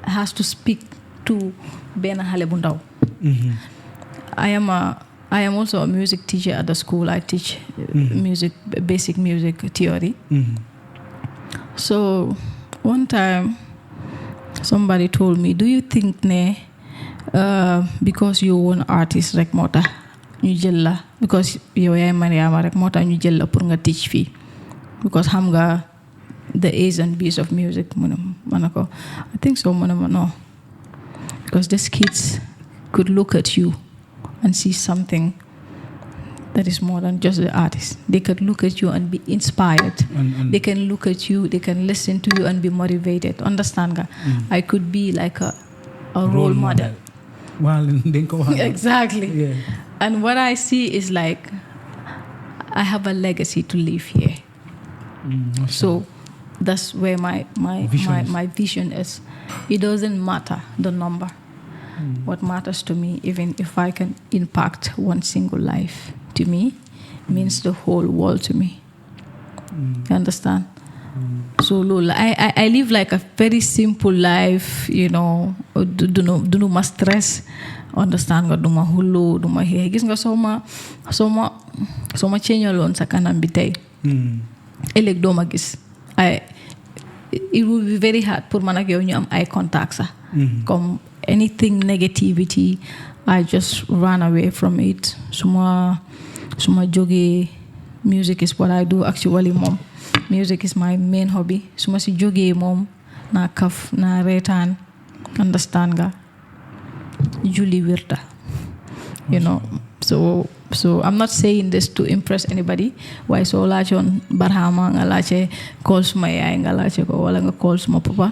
has to speak to benn xale bu ndaw. I am also a music teacher at the school. I teach music, basic music theory. So one time somebody told me, do you think ne because you're an artist rek moo tax ñu jël la because yow yaay Mariama rek moo tax ñu jël la pour nga teach fii because xam nga the A's and B's of music ma ne ko I think so ma ne ma no because these kids could look at you and see something that is more than just the artist. They could look at you and be inspired. They can look at you, they can listen to you and be motivated. Understand nga? I could be like a role model. Well, exactly. Yeah. And what I see is like I have a legacy to leave here. So that's where my vision is. It doesn't matter the number. What matters to me, even if I can impact one single life, to me means the whole world to me. You understand? So I live like a very simple life, you know. Do ma stress, understand nga, duma hullo, duma here. Gis nga soma change alone sa kanam bi tay. Elek do ma gis. It will be very hard pour man ak yow ñu am eye contact sa. Comme anything negativity, I just run away from it. Suma joge, music is what I do actually, mom. Music is my main hobby. Suma si joge mom na kaf na retan, understand nga, Julie Wirta, you know. So I'm not saying this to impress anybody. Why so lache on Barhama nga lache call suma yaay nga lache ko wala nga call suma papa.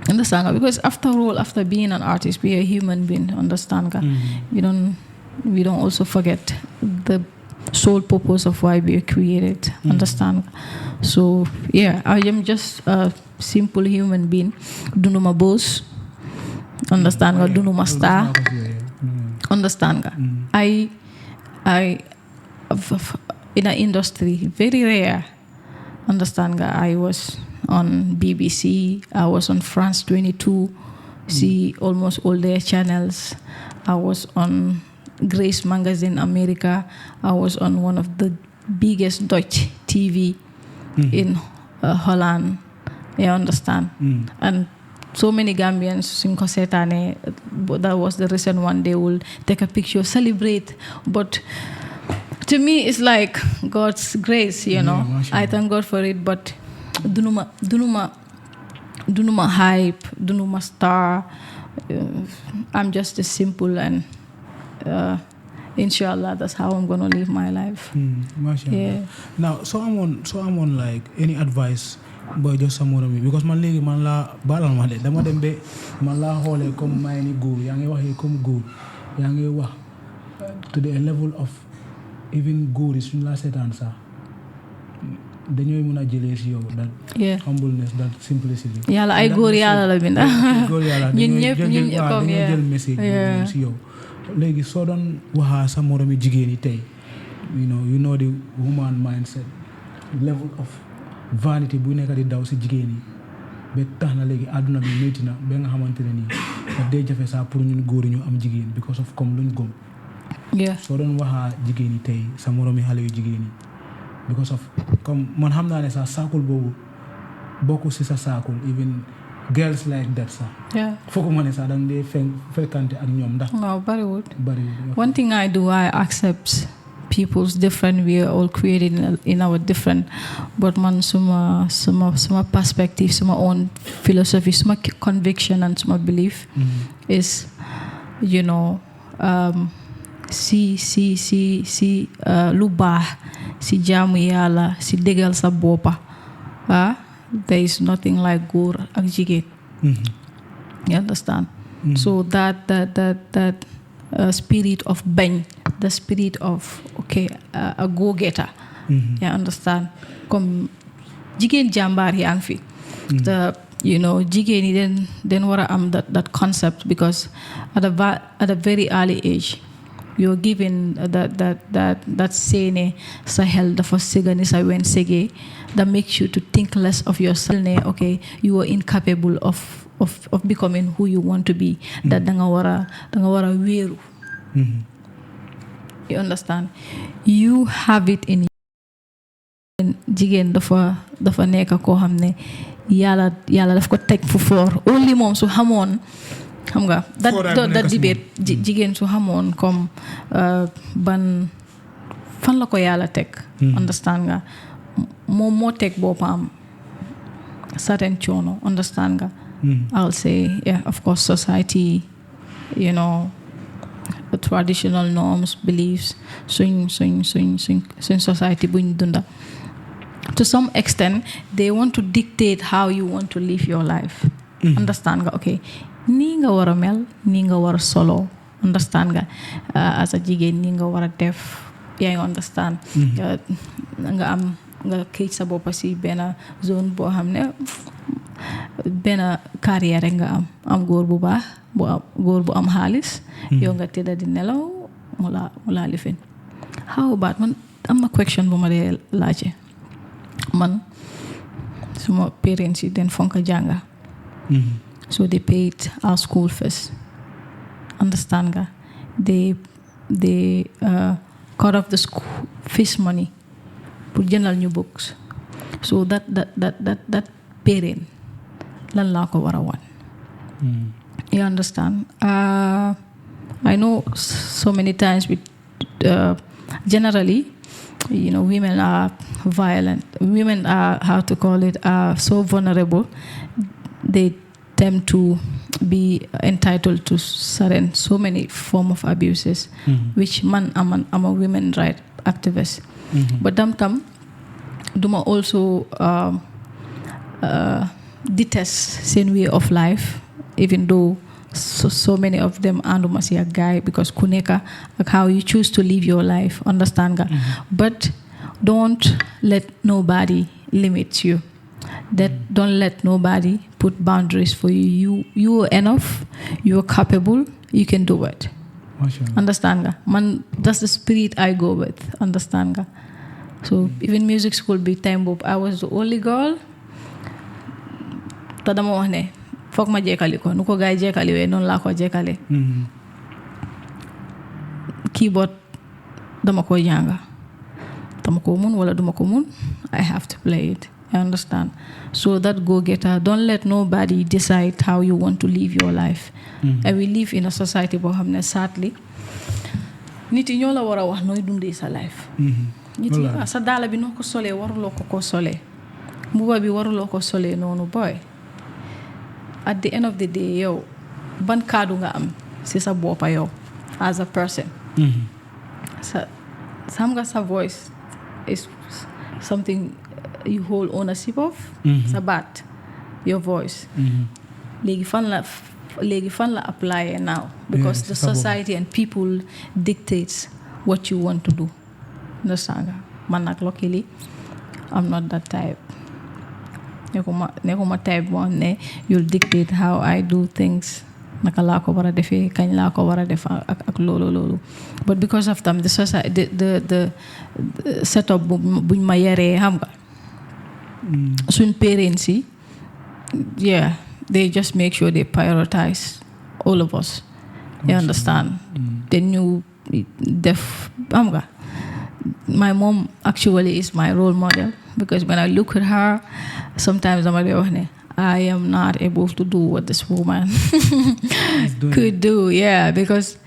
Understand nga? Because after all, after being an artist, we are a human being. Understand nga? We don't also forget the sole purpose of why we are created. Understand? So yeah, I am just a simple human being. Dunuma boss. Understand nga? Dunuma star. Understand nga? I in an industry very rare. Understand nga? I was on BBC, I was on France 22, see almost all their channels. I was on Grace Magazine America. I was on one of the biggest Dutch TV in Holland. You understand? And so many Gambians sing Kosetane. That was the recent one. They will take a picture, celebrate. But to me, it's like God's grace, you know. I thank God for it. But dunuma hype, dunuma star. I'm just a simple, and inshallah, that's how I'm gonna live my life. Yeah. Now, so I'm on like any advice. Boy, just some more of me because man legi man la balal ma de dama dem be man la xolé comme may ni goor ya ngi waxe comme goor ya ngi wax to the level of even goor is suñ la sétane sa dañoy mëna jëlé ci yow that humbleness, that simplicity. Yalla ay goor yalla la binda ñun ñepp comme jël message ci yow legi so don waxa sa moromi jigéen yi tay you know the woman mindset, level of vanity bu nekk di daw si jigéen yi ba tax na léegi àdduna bi métti na ba nga xamante ne nii daf dee jafe saa pour ñun góor ñu am jigéen because of comme luñ gëm. soo doon waxaa jigéen yi tey sa moromi xale yu jigéen yi because of comme man xam naa ne sax saakul boobu bokku si sa saakul even girls like that sax. foogu ma ne sax danga dee fekkante ak ñoom ndax. waaw bariwul. One thing I do, I accept people's different. We are all created in our different, but man suma perspective, suma own philosophy, suma conviction and suma belief is, you know, si lu baax si jaamu yàlla si dégal sa boppa there is nothing like góor ak jigéen. You understand? So that spirit of bañ, the spirit of a go-getter. You understand? Comme jigéen jàmbaar yaa ngi fi. Jigéen yi den war a am that concept because at a very early age you're given that saying sa xel dafa sega ni sa wen sege, that makes you to think less of yourself. You are incapable of becoming who you want to be. That danga wara wéeru. You understand? You have it in jigéen dafa nekk koo xam ne yàlla daf ko teg fu foor. Only moom su xamoon xam nga that debate jigéen su xamoon comme ban fan la ko yàlla teg. Understand nga moom moo teg boppam certain coono. Understand nga. I'll say of course society, the traditional norms, beliefs, swing society buñ dunda. To some extent, they want to dictate how you want to live your life. Understand nga? Okay, nii nga war a mel, nii nga war a solo. Understand nga? As a jigéen nii nga war a def. Yaa ngi understand? Nga këyit sa boppa si benn zone boo xam ne benn carrière rek nga am góor bu baax góor bu am xaalis. yow nga tëdda di nelaw mu laa lifin. How about man am na question bu ma dee laajte. man suma parents yi den fonka janga. So they paid our school fees. Understand nga? They cut off the school fees money pour jëndal ñu books. So that parent lan laa ko war a wan. You understand? I know so many times with generally, women are violent. Women are, how to call it, are so vulnerable. They tend to be entitled to so many form of abuses, which I'm a women right activist. But tam duma also detest same way of life, even though so many of them anduma si a guy, because kuneka like how you choose to live your life, understand ga? But don't let nobody limit you. Don't let nobody put boundaries for you. You are enough, you are capable, you can do it. Understand ga? Man, that's the spirit I go with, understand ga? So even music school big time bob, I was the only girl. Tadama wax ne fokk ma jekkali ko nu ko gaay jekkali we noonu laa ko jekkale. Keyboard dama ko jànga, dama ko mun wala duma ko mun, I have to play it. I understand. So that go-getter, don't let nobody decide how you want to live your life. And we live in a society boo xam ne sadly nit yi ñoo la war a wax nooy dundee sa life. Nit yi sa daala bi noo ko solee waruloo ko solee, mbuba bi waruloo ko solee noonu boy. At the end of the day, yow ban kaddu nga am si sa boppa yow as a person. Xam nga sa voice is something you hold ownership of. Sa baat, your voice. Léegi fan la apply now, because the society and people dictates what you want to do. Understand nga? Man nag luckily I'm not that type. Nekuma type one ne you'll dictate how I do things, naka laa ko war a defee, kañ laa ko war a def ak loolu. But because of them, the society, the setup buñ ma yaree xam nga, suñ parents yi, yeah, they just make sure they prioritize all of us. You understand? Then you def xam nga. My mom actually is my role model, because when I look at her, sometimes I am not able to do what this woman could do. Yeah, because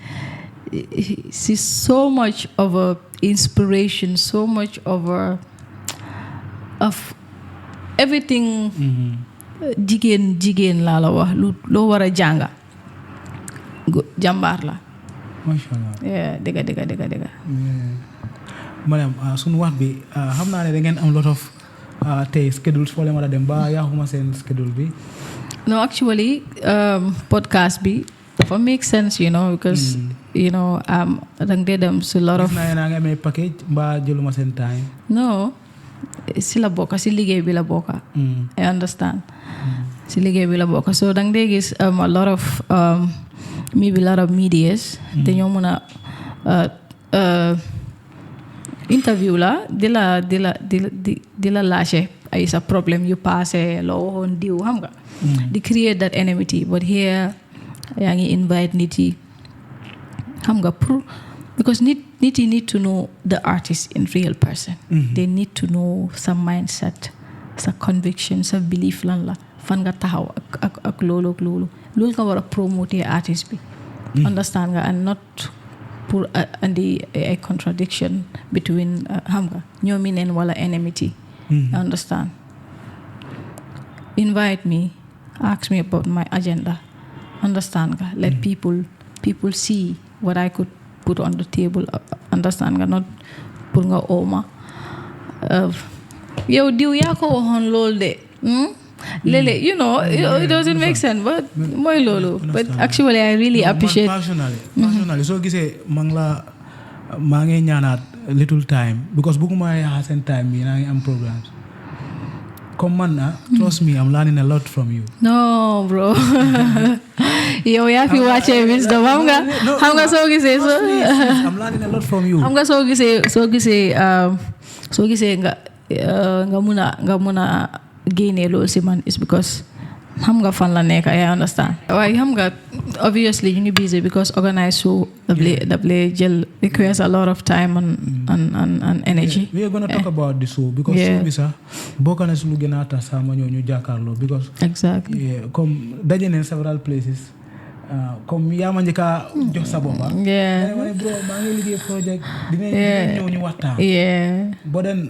she's so much of a inspiration, so much of everything. Jigéen laa la wax loo war a jànga jàmbaar la. Mashallah. Yeah, dëgga. Mariam, suñu wax bi xam naa ne da ngeen am lot of tey schedules foo leen war a dem ba yaaxuma seen schedule bi. No, actually, podcast bi dafa make sense, because dang dee dem si lot of. Gis naa nga amee package mbaa jëluma seen time. No, si la bokka, si liggéey bi la bokka. I understand. Si liggéey bi la bokka. So dang dee gis a lot of maybe a lot of medias dañoo mën a interview la di la lâché ay sa problème yu passé loo waxoon diw xam nga. Di create that enmity, but here yaa ngi invite nit yi xam nga pour, because nit yi need to know the artist in real person. They need to know sa mindset, sa conviction, sa belief lan la, fan nga taxaw ak loolu nga war a promote artist bi. Understand nga, and not pour andi a contradiction between xam nga ñoomi neen wala enmity. Understand? Invite me, ask me about my agenda. Understand nga? Let people see what I could put on the table. Understand nga? Not pour nga ooma yow diw yaa ko waxoon loolu de. Lele, it doesn't make sense, but mooy loolu. But actually I really appreciate. Personally, soo gisee maa ngi ñaanaat little time, because bëgguma yaa seen time yi naa ngi am programs. Come man, trust me, I'm learning a lot from you. No, bro. Yow yaa fi wàccee wisdom xam nga soo gisee I'm learning a lot from you. Xam nga soo gisee nga nga muna génne loolu si man is because xam nga fan la nekk I understand waaye xam nga obviously you need busy because organize show daf lay jël requires a lot of time and energy. We are going to talk about the show because show bi sax bokk na si lu gën a tax sax ma ñëw ñu jàkkaarloo because exactly comme daje neen several places comme yaa ma njëkk a jox sa boppa ma ne bro maa ngi liggéey project dinañ ñëw ñu waxtaan but then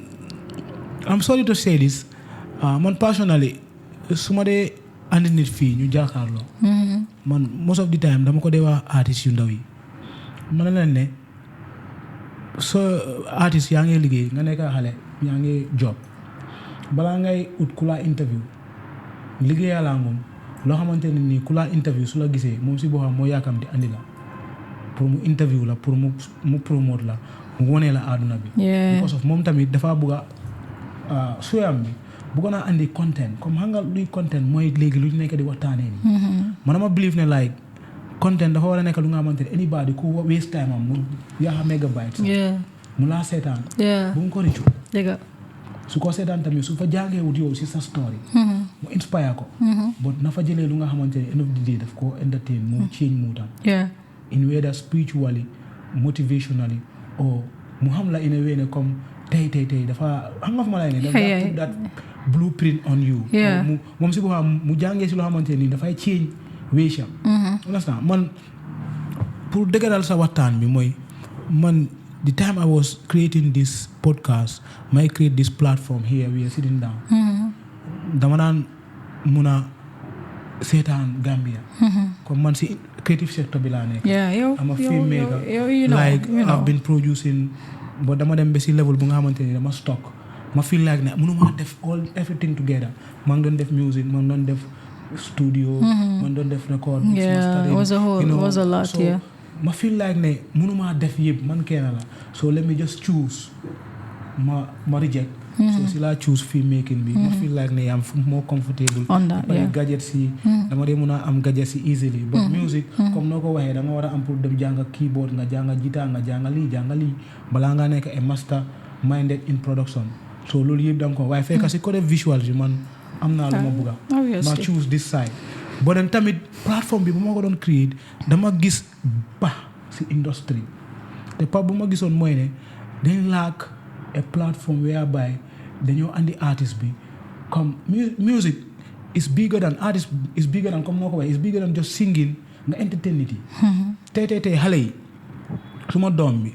I'm sorry to say this man personally su ma dee andi nit fii ñu jàkkaarloo man most of the time dama ko dee wax artistes yu ndaw yi ma ne leen ne so artiste yaa ngi liggéey nga nekk xale yaa ngi job balaa ngay ut ku la interview liggéeyalaa moom loo xamante ne nii ku la interview su la gisee moom si boppam moo yaakam di andi la pour mu interview la pour mu promote la mu wonee la àdduna bi because of moom tamit dafa bëgg a suyam bi bëgg naa andi content comme xam nga luy content mooy léegi lu ñu nekk di waxtaanee nii man dama believe ne like content dafa war a nekk lu nga xamante ne anybody ku waste time am mu yaa megabytes mu laa seetaan bu mu ko rëccu su ko seetaan tamit su fa jàngee wut yow si sa story mu inspire ko but na fa jëlee lu nga xamante ne end of the day daf ko entertain mu change mu tam in whether spiritually motivationally or mu xam la in a way ne comme tey dafa xam nga fa ma lay ne dafa put that blueprint on you moom si boppam mu jàngee si loo xamante ne dafay change wéyam understand man pour dëgëral sa waxtaan bi mooy man the time I was creating this podcast may create this platform here we are sitting down dama daan mun a seetaan Gambia comme man si creative sector bi laa nekk I'm a filmmaker like I've been producing but dama dem ba si level bu nga xamante ni dama stock ma feel like ne mënuma def everything together maa ngi doon def music maa ngi doon def studio maa ngi doon def record it was a lot so ma feel like ne mënuma def yëpp man kenn la so let me just choose ma reject so si laa choose filmmaking bi ma feel like ne I'm more comfortable on that gadgets yi dama dee mun a am gadgets yi easily but music comme noo ko waxee da nga war a am pour dem jàng keyboard nga jàng guitar nga jàng lii balaa nga nekk a master minded in production so loolu yëpp da nga ko waaye fekk si côté visual bi man am naa lu ma bëgga ma choose this side but then tamit plateforme bi bu ma ko doon create dama gis si industry te pa bu ma gisoon mooy ne dañ lack a platform whereby dañoo andi artist bi comme music is bigger than artist is bigger than comme noo ko waxee is bigger than just singing nga entertain nit yi tey xale yi suma doom bi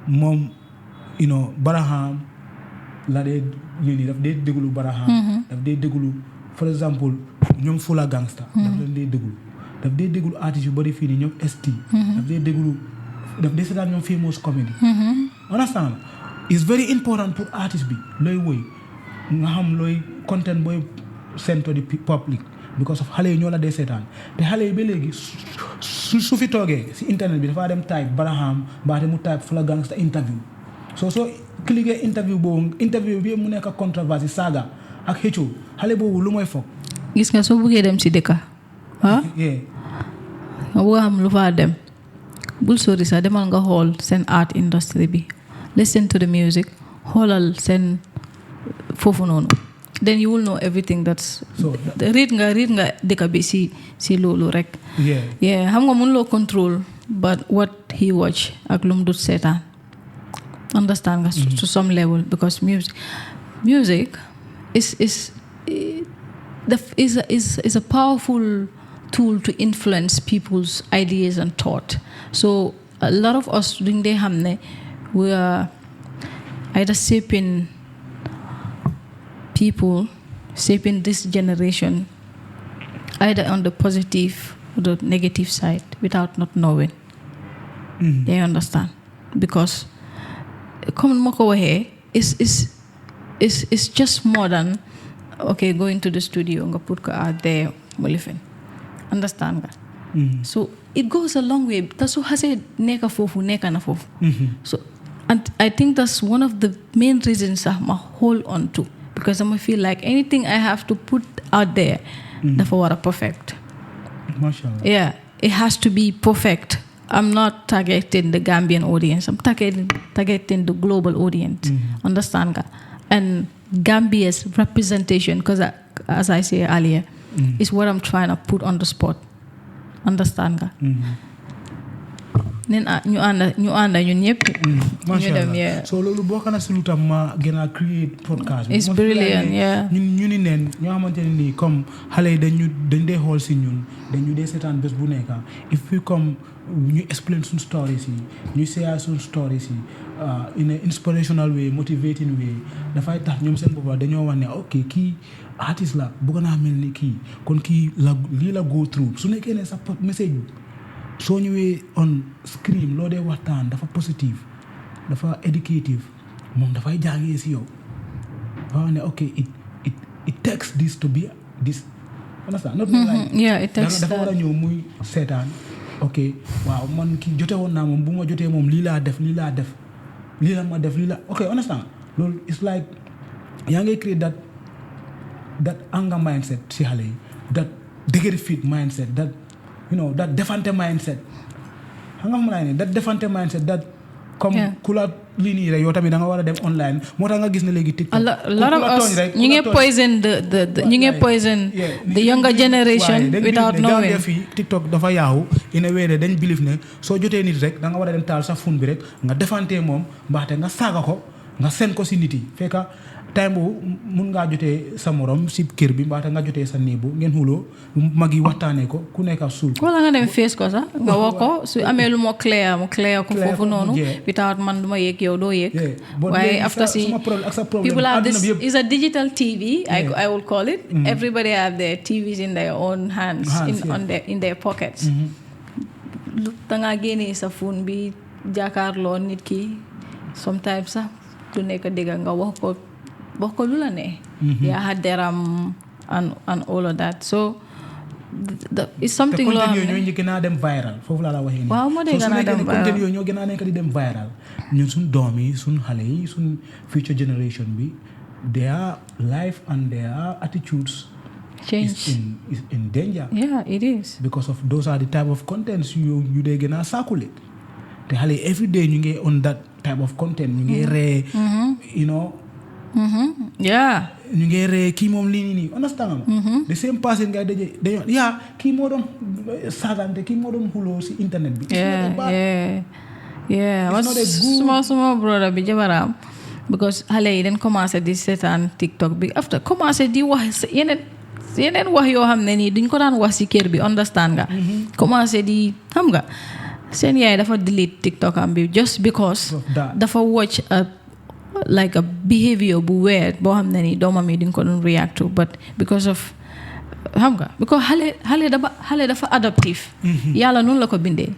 moom Baraham la dee lii daf dee déglu Baraham daf dee déglu for example ñoom Fula Gangsta daf leen dee déglu artistes yu bari fii nii ñoom ST daf dee seetaan ñoom famous comedy understand it's very important pour artiste bi looy woy nga xam looy content booy send to the public because of xale yi ñoo la dee seetaan te xale yi ba léegi su fi toogee si internet bi dafaa dem type Baraham baate mu type Fula Gangsta interview soo cliquer interview bi mu nekk controverse saaga ak xëccoo xale boobu lu mooy foog gis nga soo bëggee dem si dëkka nga bëgg xam lu faa dem bul sori sax demal nga xool seen art industry bi listen to the music xoolal seen foofu noonu then you will know everything that's read nga dëkka bi si loolu rek xam nga mënuloo control but what he watch ak lu mu dut seetaan understand nga to some level because music is a powerful tool to influence people's ideas and thought. So a lot of us during the hamne we are either shaping this generation either on the positive or the negative side without not knowing. They understand because come moko here is just more than going to the studio nga put ko out there mo lifin. Understand nga? So it goes a long way. Taso hase neka na fofu. So and I think that's one of the main reasons I hold on to because I feel like anything I have to put out there dafa wara perfect. Mashallah. Yeah, it has to be perfect. I'm not targeting the Gambian audience. I'm targeting the global audience. Understand nga? And Gambia's representation, because as I say earlier, is what I'm trying to put on the spot. Understand nga? Nen ñu ànd ñun ñëpp. Masha Allah. So loolu bokk na si lu tax ma gën a create podcast. It's brilliant, yeah. ñu ni neen ñoo xamante ne nii comme xale yi dañ dee xool si ñun dañu dee seetaan bés bu nekk if we come ñu explain suñ stories yi ñu share suñ stories yi in a inspirational way motivating way dafay tax ñoom seen bopp dañoo wax ne ok kii artiste la bëgg naa mel ni kii kon kii lii la go through su nekkee ne sa message soo ñëwee on screen loo dee waxtaan dafa positive dafa educative moom dafay jàngee si yow dafa ne ok it takes this to be this understand not like yeah it takes dafa war a ñëw muy seetaan ok waaw man kii jote woon naa moom bu ma jotee moom lii la ma def lii la ok understand loolu it's like yaa ngay create that anger mindset si xale yi that dëgër fit mindset that that defante mindset xam nga ma ne that defante mindset that comme ku la lii nii rek yow tamit da nga war a dem online moo tax nga gis ne léegi TikTok a lot of us ñu ngi poison the younger generation without knowing fii TikTok dafa yaawu in a way de dañ believe ne soo jotee nit rek da nga war a dem taal sa phone bi rek nga defante moom mbaate nga saaga ko nga seen ko si nit yi fekka time boobu mun ngaa jotee sa morom si kër bi mbaate nga jotee sa néebu ngeen xuloo mag yi waxtaanee ko ku nekk suul ko wala nga dem face ko sax nga wax ko su amee lu moo clear ko foofu noonu without man duma yëg yow doo yëg waaye after si people have this is a digital TV I will call it everybody have their TVs in their own hands in their pockets dangaa génnee sa phone bi jàkkaarloo nit ki sometimes sax du nekk dégg nga wax ko lu la ne yaa xa deram and all of that so it's something loo xam ne ñoo gën a dem viral foofu laa la waxee nii waaw moo dee gën a dem viral content yooyu ñoo gën a nekk di dem viral ñun suñ doom yi suñ xale yi suñ future generation bi their life and their attitudes change is in danger yeah it is because of those are the type of contents yu dee gën a circulate te xale yi every day ñu ngi on that type of content ñu ngi ree yeah ñu ngi ree kii moom lii nii understand nga the same person ngay dañoo kii moo doon saagante kii moo doon xuloo si internet bi suma brother bi jabaram because xale yi dañ commencé di seetaan TikTok bi after commencé di wax yeneen wax yoo xam ne nii duñ ko daan wax si kër bi understand nga commencé di xam nga seen yaay dafa delete TikTok am bi just because dafa watch like a behavior bu weird boo xam ne ni doomam yi duñ ko doon react to but because of xam nga because xale dafa adaptive yàlla noonu la ko bindee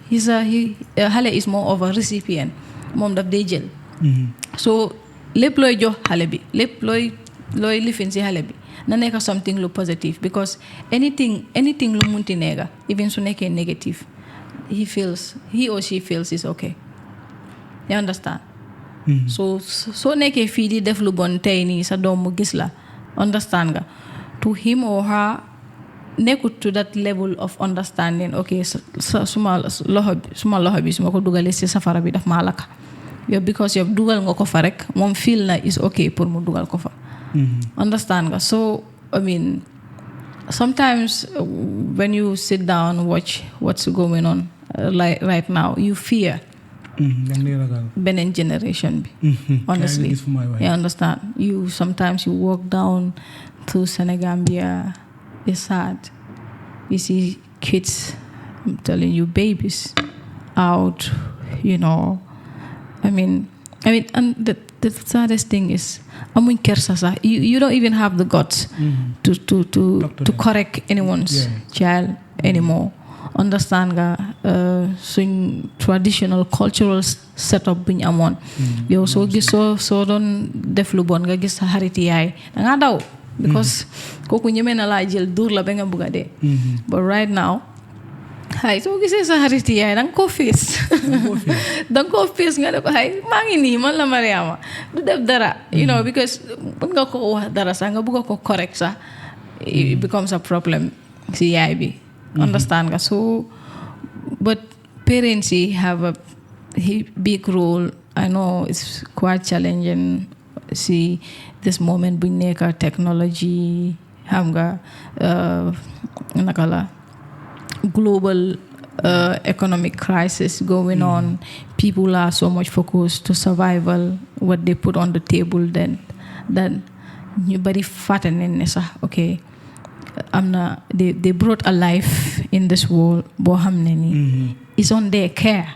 xale is more of a recipient moom daf day jël so lépp looy jox xale bi lépp looy lifin si xale bi na nekk something lu positive because anything lu munti neega even su nekkee negative he or she feels is okay you understand so soo nekkee fii di def lu bon tey nii sa doom mu gis la understand nga to him or her nekkut to that level of understanding okay suma loxo bi suma ko dugalee si safara bi daf maa lakka yow because yow dugal nga ko fa rek moom feel na is okay pour mu dugal ko fa understand nga so I mean sometimes when you sit down watch what's going on like right now you fear beneen generation bi honestly you understand sometimes you walk down to Senegambia it's sad you see kids I'm telling you babies out I mean and the saddest thing is amuñ kersa sax you don't even have the guts to correct anyone's child anymore understand nga suñ traditional cultural setup bu ñu amoon yow soo gis soo doon def lu bon nga gis sa xarit yaay dangaa daw because kooku ñeme na laa jël dóor la ba nga bugg a dee but right now soo gisee sa xarit yaay danga koo fees nga ne ko maa ngi nii man la Mariama du def dara because mën nga ko wax dara sax nga bugg ko correct sax it becomes a problem si yaay bi understand nga so but parents have a big role I know it's quite challenging see this moment buñ nekk technology xam nga naka la global economic crisis going on. People are so much focused to survival, what they put on the table. Then ñu bari fàtte nañ ne sax okay they brought a life in this world boo xam ne ni is on their care.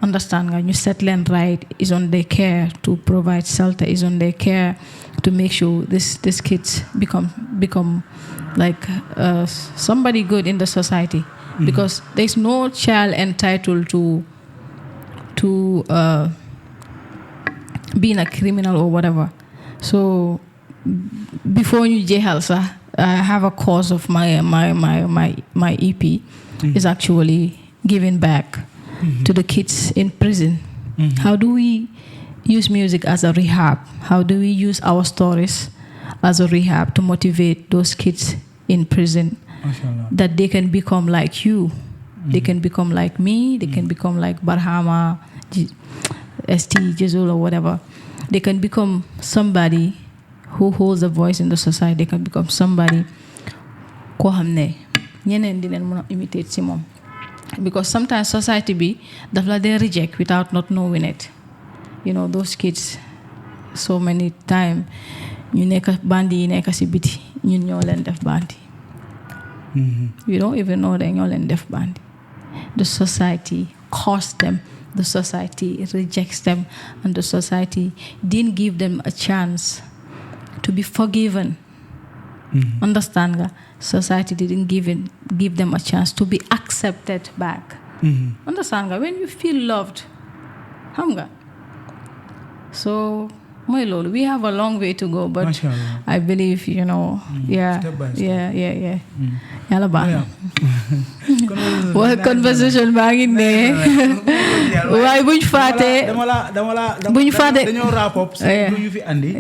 Understand nga ñu set leen right, is on their care to provide shelter, is on their care to make sure this kids become like somebody good in the society. Because there's no child entitled to being a criminal or whatever. So before you jeexal sax I have a cause of my EP is actually giving back to the kids in prison. How do we use music as a rehab? How do we use our stories as a rehab to motivate those kids in prison? That they can become like you, they can become like me, they can become like Barhama, ST, Jizul or whatever. They can become somebody who holds a voice in the society. They can become somebody ko xamne ñeneen di leen mën a imitate ci moom. Because sometimes society bi daf la they reject without not knowing it. You know, those kids so many times ñu nekk bandi yi nekk ci biti ñun ñoo leen def bandi. You don't even know that you're in deaf band. The society costs them, the society rejects them, and the society didn't give them a chance to be forgiven. Understand nga? Society didn't give them a chance to be accepted back. Understand nga? When you feel loved, xam nga? So mooy loolu, we have a long way to go, but I believe, you know, step by step. yeah. Yàlla baax na. Well, conversation baa ngi ne. Waaye buñ fàtte. Buñ fàtte. Dañoo wrap up. Lu ñu fi andi.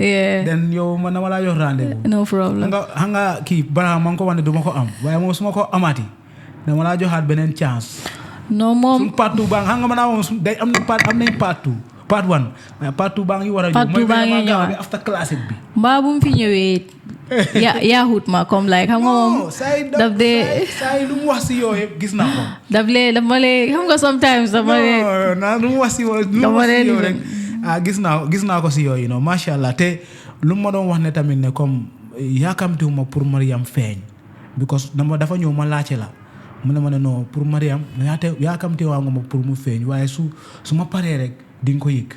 Then yow man dama la jox rendez-vous. No problem. Xam nga kii balaa ma ko wane du ma ko am. Waaye moom su ma ko amati dama la joxaat beneen chance. No moom. Suñ part 2 baa xam nga man moom day am nañ part 2. Part 1 part 2 baa ngi war a ñëw. Part 2 baa ngi ñëw after classic bi. Mbaa bu mu fi ñëwee yaa hut ma comme like xam nga moom daf dee say lu mu wax si yow yëpp gis naa ko. daf ma lee xam nga sometimes daf ma lee lu mu wax si yow rek gis naa ko si yow, you know, masha Allah. Te lu ma doon wax ne tamit ne comme yaakamtiwuma pour Mariam feeñ because dafa ñëw ma laajte la mu ne ma ne non pour Mariam yaakamtiwaa nga ma pour mu feeñ waaye su ma paree rek di nga ko yëg.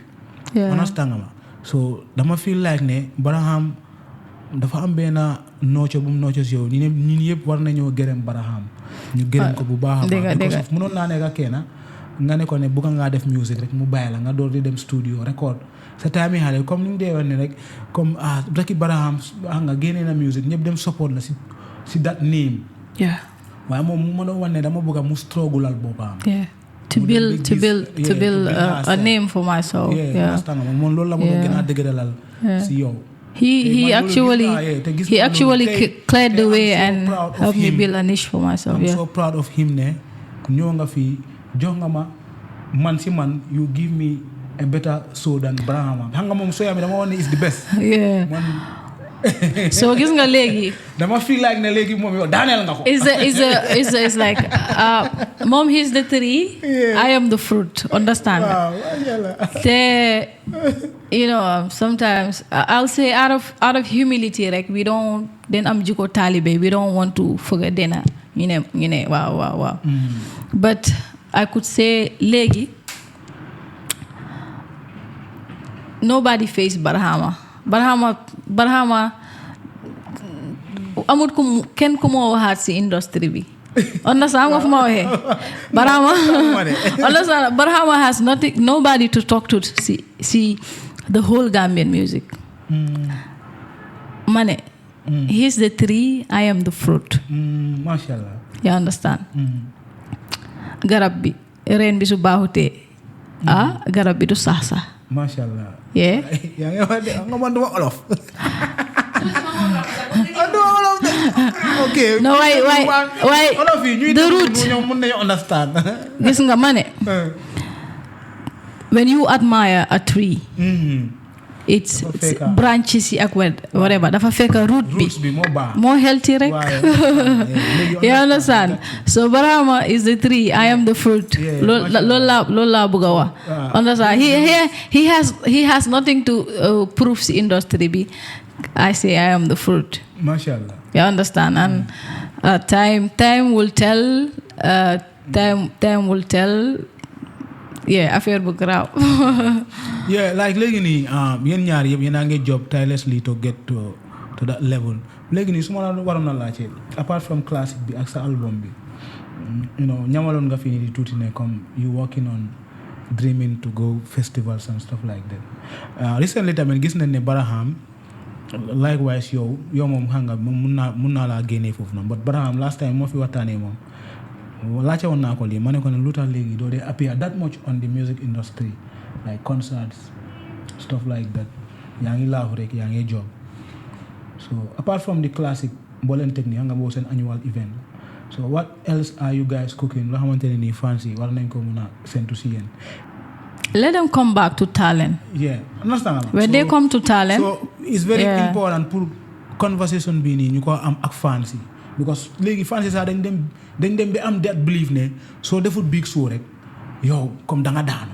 Understand nga ma so dama feel like ne Barham dafa am benn nooco bu mu nooco si yow ñun yëpp war nañoo gërëm Barham ñu gërëm ko bu baax a baax because mënoon naa nekk kenn nga ne ko ne bëgg ngaa def music rek mu bàyyi la nga door di dem studio record sa time yi xale comme ni mu dee wax ne rek comme reki Barham nga génnee na music ñëpp dem support la si that name. waaye moom mu ma doon wax ne dama bëgg mu struggle al boppam. To build a name for myself. moom loolu la ma doon gën a dëgëralal si yow. He actually cleared the way and helped me build a niche for myself. I'm so proud of him ne ñëw nga fi jox nga ma man si man you give me a better soul than Barham. Xam nga moom sooyam dama wax ne is the best. So gis nga léegi dama feel like ne léegi moom yow daaneel nga ko. It's like mom he's the tree, I am the fruit. Understand? Te you know sometimes I'll say out of humility like we don't then am jiko talibe, we don't want to forget dena you know wow. But I could say léegi nobody faced Barhama amut kenn ku moo waxaat si industry bi. Understand nga fu ma waxee Barhama has nobody to talk to see the whole Gambian music. Mane he's the tree, I am the fruit. Mashallah. You understand? Garab bi reen bi su baaxutee garab bi du sax sax. Mashallah. Yeah. Nga man duma olof. Okay. No, why? The root. Understand. Gis nga ma ne. When you admire a tree, it's branches yi ak whatever dafa fekk root bi more healthy rek. You understand? So Barama is the tree, I am the fruit. Lola bugawa. Understand? He has nothing to prove the industry bi. I say I am the fruit. Mashallah. You understand? And time will tell. Time will tell. Yeah, affaire bu graw. Yeah, like léegi nii yéen ñaar yëpp yéen a ngi job tirelessly to get to that level. Léegi nii su ma la waroon a laajte apart from classic bi ak sa album bi, you know, ñamaloon nga fi nii di tuuti ne comme you working on dreaming to go festivals and stuff like that. Recently tamit gis nañ ne Baraham likewise yow moom xam nga moom mun naa laa génnee foofu noonu, but Baraham last time moo fi waxtaanee moom laajte woon naa ko lii ma ne ko ne lu tax léegi doo dee appear that much on the music industry like concerts stuff like that yaa ngi laafu rek yaa ngi job. So apart from the classic mbooleen technique xam nga boo seen annual event, so what else are you guys cooking loo xamante ne nii fans yi war nañ ko mun a séntu si yéen? Let them come back to talent. Yeah, understand. When they come to talent, so it's very important pour conversation bi nii ñu ko am ak fans yi, because léegi fans yi sax dañ dem bi am that belief ne soo defut big show rek yow comme da nga daanu.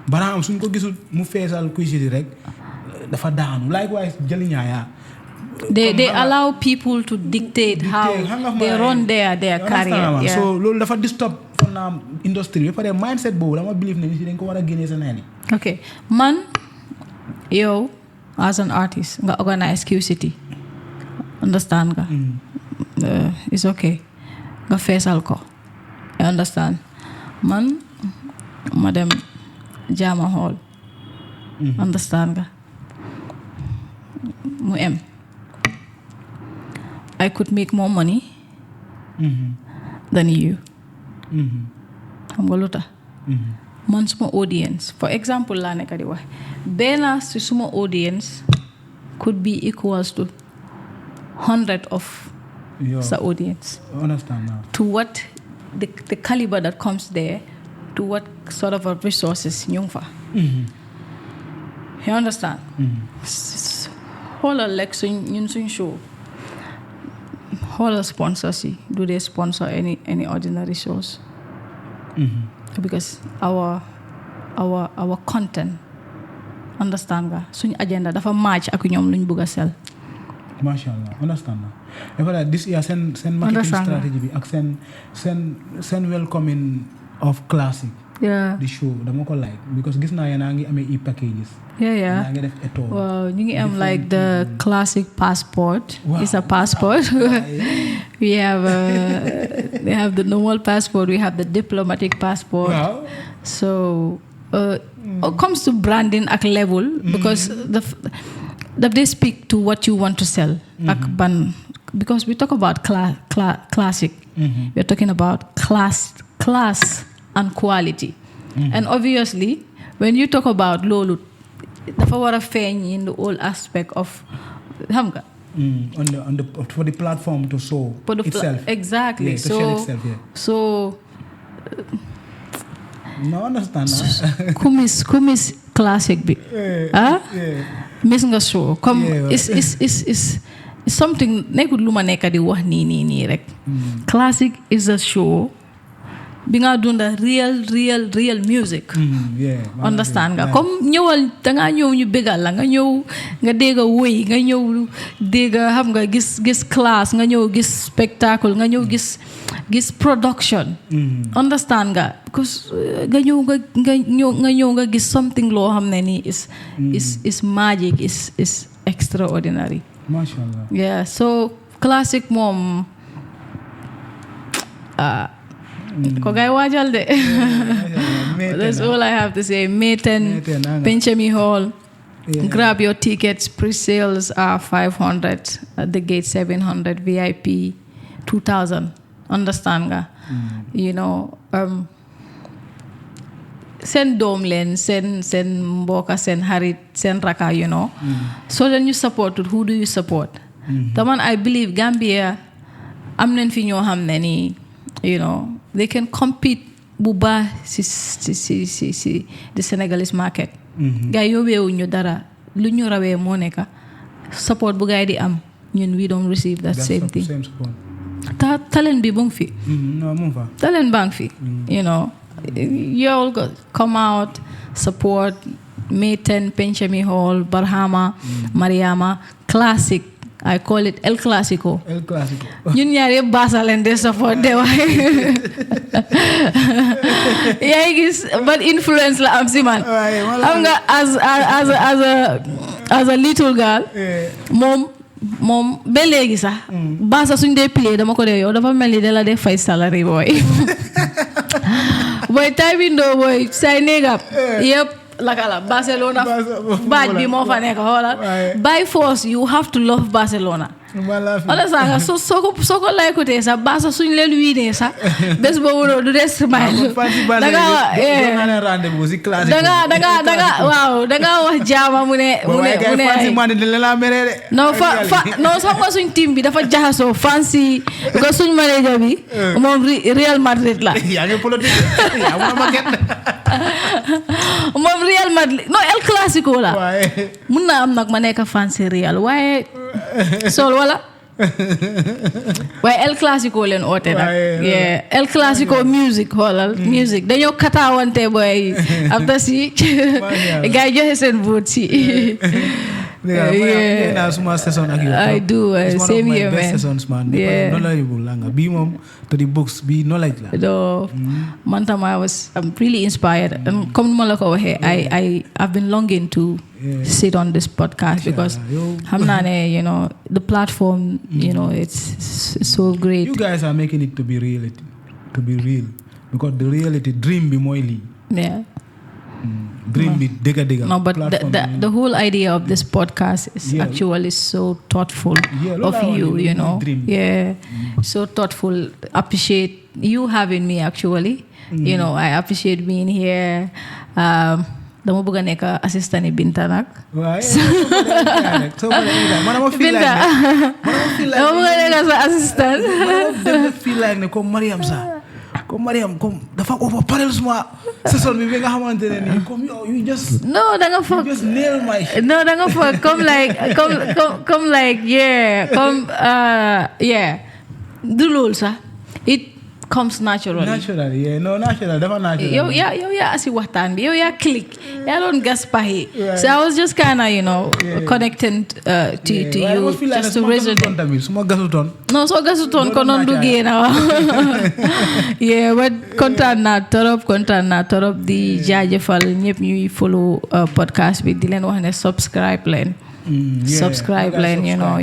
Baraham suñ ko gisul mu feesal kuisiti rek dafa daanu. Likewise Jaliñaa they allow people to dictate how they run their career. Yeah. So loolu dafa disturb from industry bi pare mindset boobu dama believe ne nit yi dañ ko war a génnee seen xel yi. Okay, man yow as an artist nga organize QCity, understand nga? It's okay nga feesal ko, you understand? Man ma dem Jama Hall, understand nga? Mu em I could make more money than you. Xam nga lu tax? Man suma audience, for example laa nekk di wax benn si suma audience could be equals to 100 of sa audience. Understand now. To what the caliber that comes there, to what sort of resources ñu ngi fa. You understand? Xoolal like suñ show. Xoolal sponsors yi, do they sponsor any ordinary shows? Because our content, understand nga suñ agenda dafa match ak ñoom luñ bëgg a sell. Mashallah, understand na. Dafa this year seen marketing strategy bi ak seen welcoming of classic. Yeah. The show dama ko like because gis naa yéen a ngi amee e-packages. Yeah. Ngi def eto. Well, ñu ngi am like the classic passport. Wow. It's a passport. We have they have the normal passport. We have the diplomatic passport. Wow. So it comes to branding at level because they speak to what you want to sell. Because we talk about classic. We're talking about class and quality. And obviously, when you talk about lolu, dafa war a feeñ in the whole aspect of xam nga. For the platform to show itself. Exactly. Yeah, to show itself, yeah. So no, understand. Kumis classic bi. Miss nga show. Comme is something nekkul lu ma nekk di wax nii rek. Classic is a show bi nga dunda real music. Understand nga comme ñëwal da nga ñëw ñu bégal la nga ñëw nga dégg woy nga ñëw dégg xam nga gis class nga ñëw gis spectacle nga ñëw gis production. Understand nga because nga ñëw nga gis something loo xam ne nii is magic is extraordinary. Mashallah. Yeah, so classic moom ko gay waajal de. That's all I have to say. May 10 Penchemi Hall. Grab your tickets. Pre-sales are 500 at the gate, 700 VIP 2000. Understand nga? You know, send doom leen send mbokka send harit send raka, you know. So then you support, who do you support? The man, I believe Gambia am nañ fi ñoo xam ne ni, you know, they can compete bu baax si the Senegalese market. gaa yi yóbbeewuñ ñu dara lu ñu rawee moo nekk support bu gaa yi di am ñun we don't receive that same thing. Talent bi mu ngi fi. No, mu ngi fa. Talent baa ngi fi. You know, you all come out support May 10 Penchemi Hall Barhama Mariama classic. I call it El Clasico. El Clasico. ñun ñaar yëpp baasa leen de support de waaye yaa ngi gis ban influence la am si man. xam nga as a little girl. moom ba léegi sax. baasa suñ dee play dama ko dee yow dafa mel ni da la dee fay salary booy. booy time window booy say néegam yëpp. Lakala Barcelona baaj bi moo fa nekk xoolal by force you have to love Barcelona wala sax soo ko laykutee sax Barça suñ leen wiinee sax bés boobu noonu du des smile danga wax jaama mu ne non xam nga suñ team bi dafa jaxasoo fancy ko suñ manager bi moom Real Madrid la moom Real Madrid non El Clasico la mun naa am nag ma nekk fancy Real waaye sol wala waaye El Clasico leen oote nag El Clasico music xoolal music dañoo kataawante booy after si gars yi joxe seen vote si I do same here man bii moom to the books bii knowledge la man tam I'm really inspired and comme ma la ko waxee I've been longing to sit on this podcast because xam naa ne you know the platform you know it's so great. You guys are making it to be real because the reality dream bi mooy lii dream bi dëgga no but the whole idea of this podcast is actually so thoughtful of you know so thoughtful. Appreciate you having me actually you know I appreciate being here. Dama bëgg a nekk assistant ni Binta nag. waaye dama bëgg a nekk sa assistant. dama feel like ne comme Mariam sax comme Mariam comme dafa over parel suma saison bi nga xamante ne nii comme yow you just danga foog you just nail my shit. danga foog comme like du loolu sax it comes naturally dafa natural yow yaa asi waxtaan bi yow yaa click yaa doon gas pax so I was just kind of you know connecting to you just to resonate suma gasutoon soo gasutoon ko noonu du génn but kontaan naa torop di jaajëfal ñëpp ñuy follow podcast bi di leen wax ne subscribe leen you know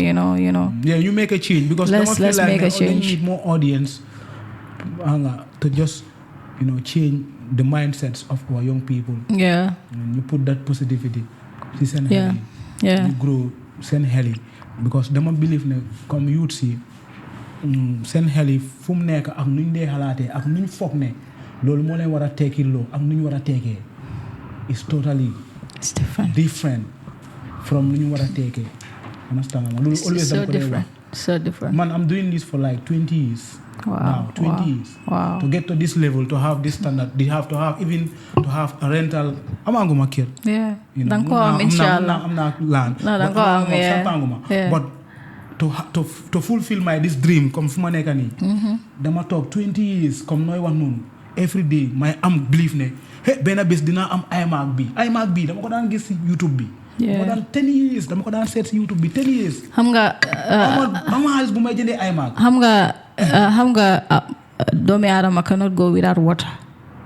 you make a change because let's make a change. Need more audience to just change the mindsets of our young people. And you put that positivity ci seen xel yi you grow seen xel yi because dama believe ne comme youth si seen xel yi fu mu nekk ak nuñ dee xalaatee ak nuñ foog ne loolu moo leen war a tekkiloo ak nuñ war a tekkee is totally different from nu ñu war a tekkee understand ma loolu always dama ko dee wax so different man I'm doing this for like 20 years. Wow. 20 years. Wow. To get to this level, to have this standard, they have to have a rental. Amanguma kid. Inshallah. I'm not land. Yeah. But to fulfill this dream, come from Manekani. Dama talk 20 years, come no one known. Every day, my believe ne. Hey, bena bes dina am iMac B. Dama ko daan gis YouTube bi. More than 10 years dama ko daan seet si YouTube bi 10 years. Xam nga ama xaalis bu may jëndee iMac. xam nga doomi aadama cannot go without water.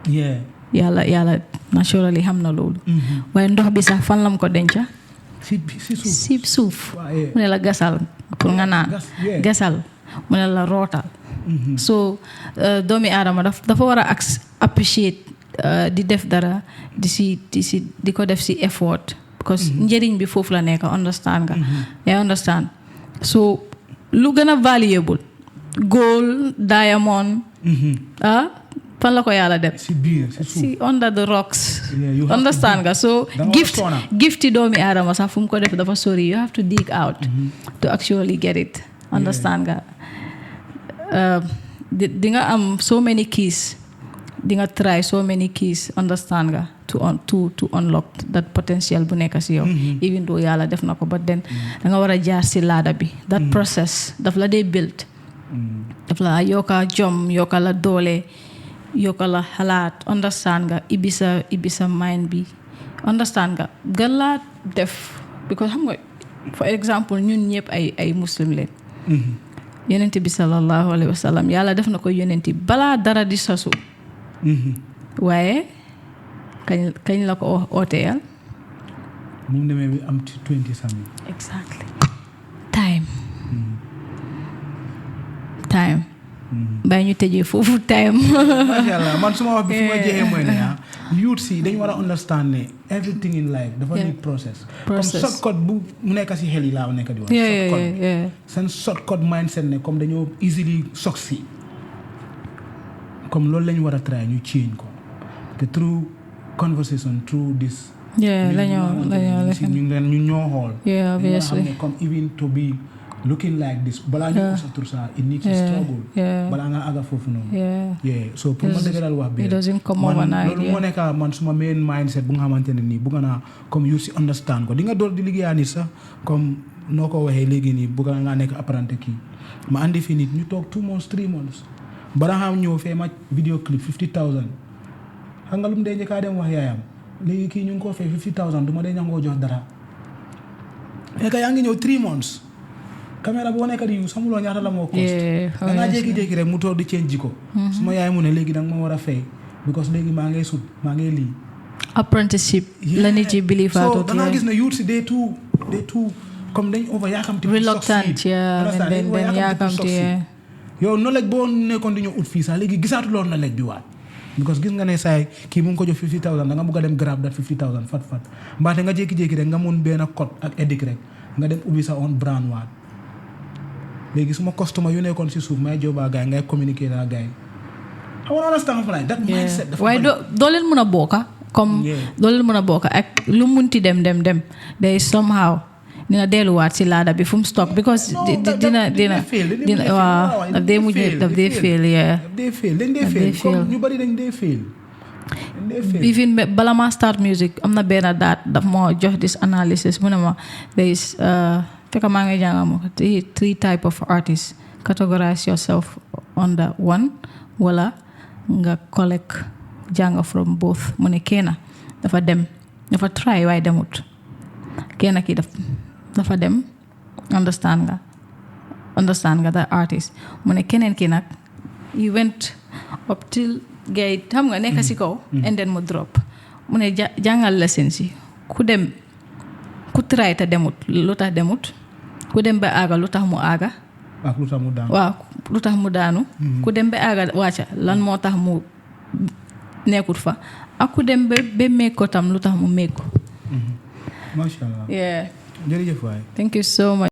yàlla naturally xam na loolu. waaye ndox bi sax fan lam ko denca. si suuf. mu ne la gasal pour nga naan. gasal mu ne la rootal. so doomi aadama dafa war a appreciate di def dara di ko def si effort. because njëriñ bi foofu la nekk understand nga. understand so lu gën a valuable. gold diamond fan la ko yàlla def si under the rocks understand nga so gifti doomi aadama sax fu mu ko def dafa sori you have to dig out to actually get it understand nga di nga am so many keys di nga try so many keys understand nga to unlock that potential bu nekk si yow. Even though yàlla def na ko but then da nga war a jaar si laada bi. That process daf la dee build. daf la yokka jom yokka la doole yokka la xalaat understand nga ibisa mind bi understand nga gën laa def because xam nga for example ñun ñëpp ay muslim leen. yonent bi sallallahu alayhi wa sallam yàlla def na ko yonent balaa dara di sosu. waaye kañ la ko ooteyal. mu demee bi am 20 something. exactly time. bàyyi ñu tëjee foofu time. macha allah man suma wax bi fu ma jeexee mooy ne youth si dañu war a understand ne everything in life dafa need process. comme shortcut bu mu nekk si xel yi laa nekk di wax. shortcut seen shortcut mindset ne comme dañoo easily succeed comme loolu lañu war a try ñu change ko te through conversation through this. lañoo ñu ñoo xool. obviously comme even to be looking like this balaa ñu ko tur sa it needs a struggle balaa nga àgga foofu noonu so pour ma dëgëral wax bi loolu moo nekk man suma main mindset bu nga xamante ne nii bugga naa comme you si understand ko di nga door di liggéeyaa nit sax comme noo ko waxee léegi nii bugga nga nekk apprenti kii ma andi fi nit ñu toog 2 months 3 months balaa xam ñëw fee ma video clip 50,000 xam nga lu mu dee njëkkaa dem wax yaayam léegi kii ñu ngi ko fee 50,000 du ma dee ñangoo jox dara fekk yaa ngi ñëw 3 months caméra boo nekk di use xamuloo ñaata la moo cost da ngaa jékki-jékki rek mu toog di change jiko suma yaay mu ne léegi da nga ma war a fay because léegi maa ngay sut maa ngay lii apprenticeship la nit yi believe so da ngaa gis ne youth si day too comme dañ over yaakamti reluctant den yaakamti yow knowledge boo nekkoon di ñëw ut fii sax léegi gisaatu loolu knowledge bi waat because gis nga ne saay kii mu ngi ko jox 50,000 da nga bëgg a dem grab that 50,000 fat mbaate nga jékki-jékki rek nga mun benn code ak edit rek nga dem ubbi sa own brand waat léegi suma customer yu nekkoon si suuf may joobaa gaay ngay communiquer ak gaay I want to understand from like that mindset waaye doo leen mën a bokka comme doo leen mën a bokka ak lu munti dem day somehow dina delluwaat si laada bi fu mu stock because dina waaw daf dee mujj daf dee fail dañ dee fail comme ñu bari dañ dee fail even bala ma start music am na benn daat daf moo jox this analysis mu ne ma there is fekk maa ngi jànga mo 3 type of artists categorize yourself under one wala nga collect jànga from both mu ne kenn dafa try waaye demut kenn ki dafa dem understand nga the artist mu ne keneen ki nag you went up till gay xam nga nekk si kaw and then mu drop mu ne jàngal lesson si ku try te demut lu tax demut ku dem ba aaga lu tax mu aaga ak lu tax mu daanu waaw lu tax mu daanu ku dem ba aaga wàcca lan moo tax mu nekkut fa ak ku dem ba meeg ko tam lu tax mu meeg ko masha Allah jërëjëf waay thank you so much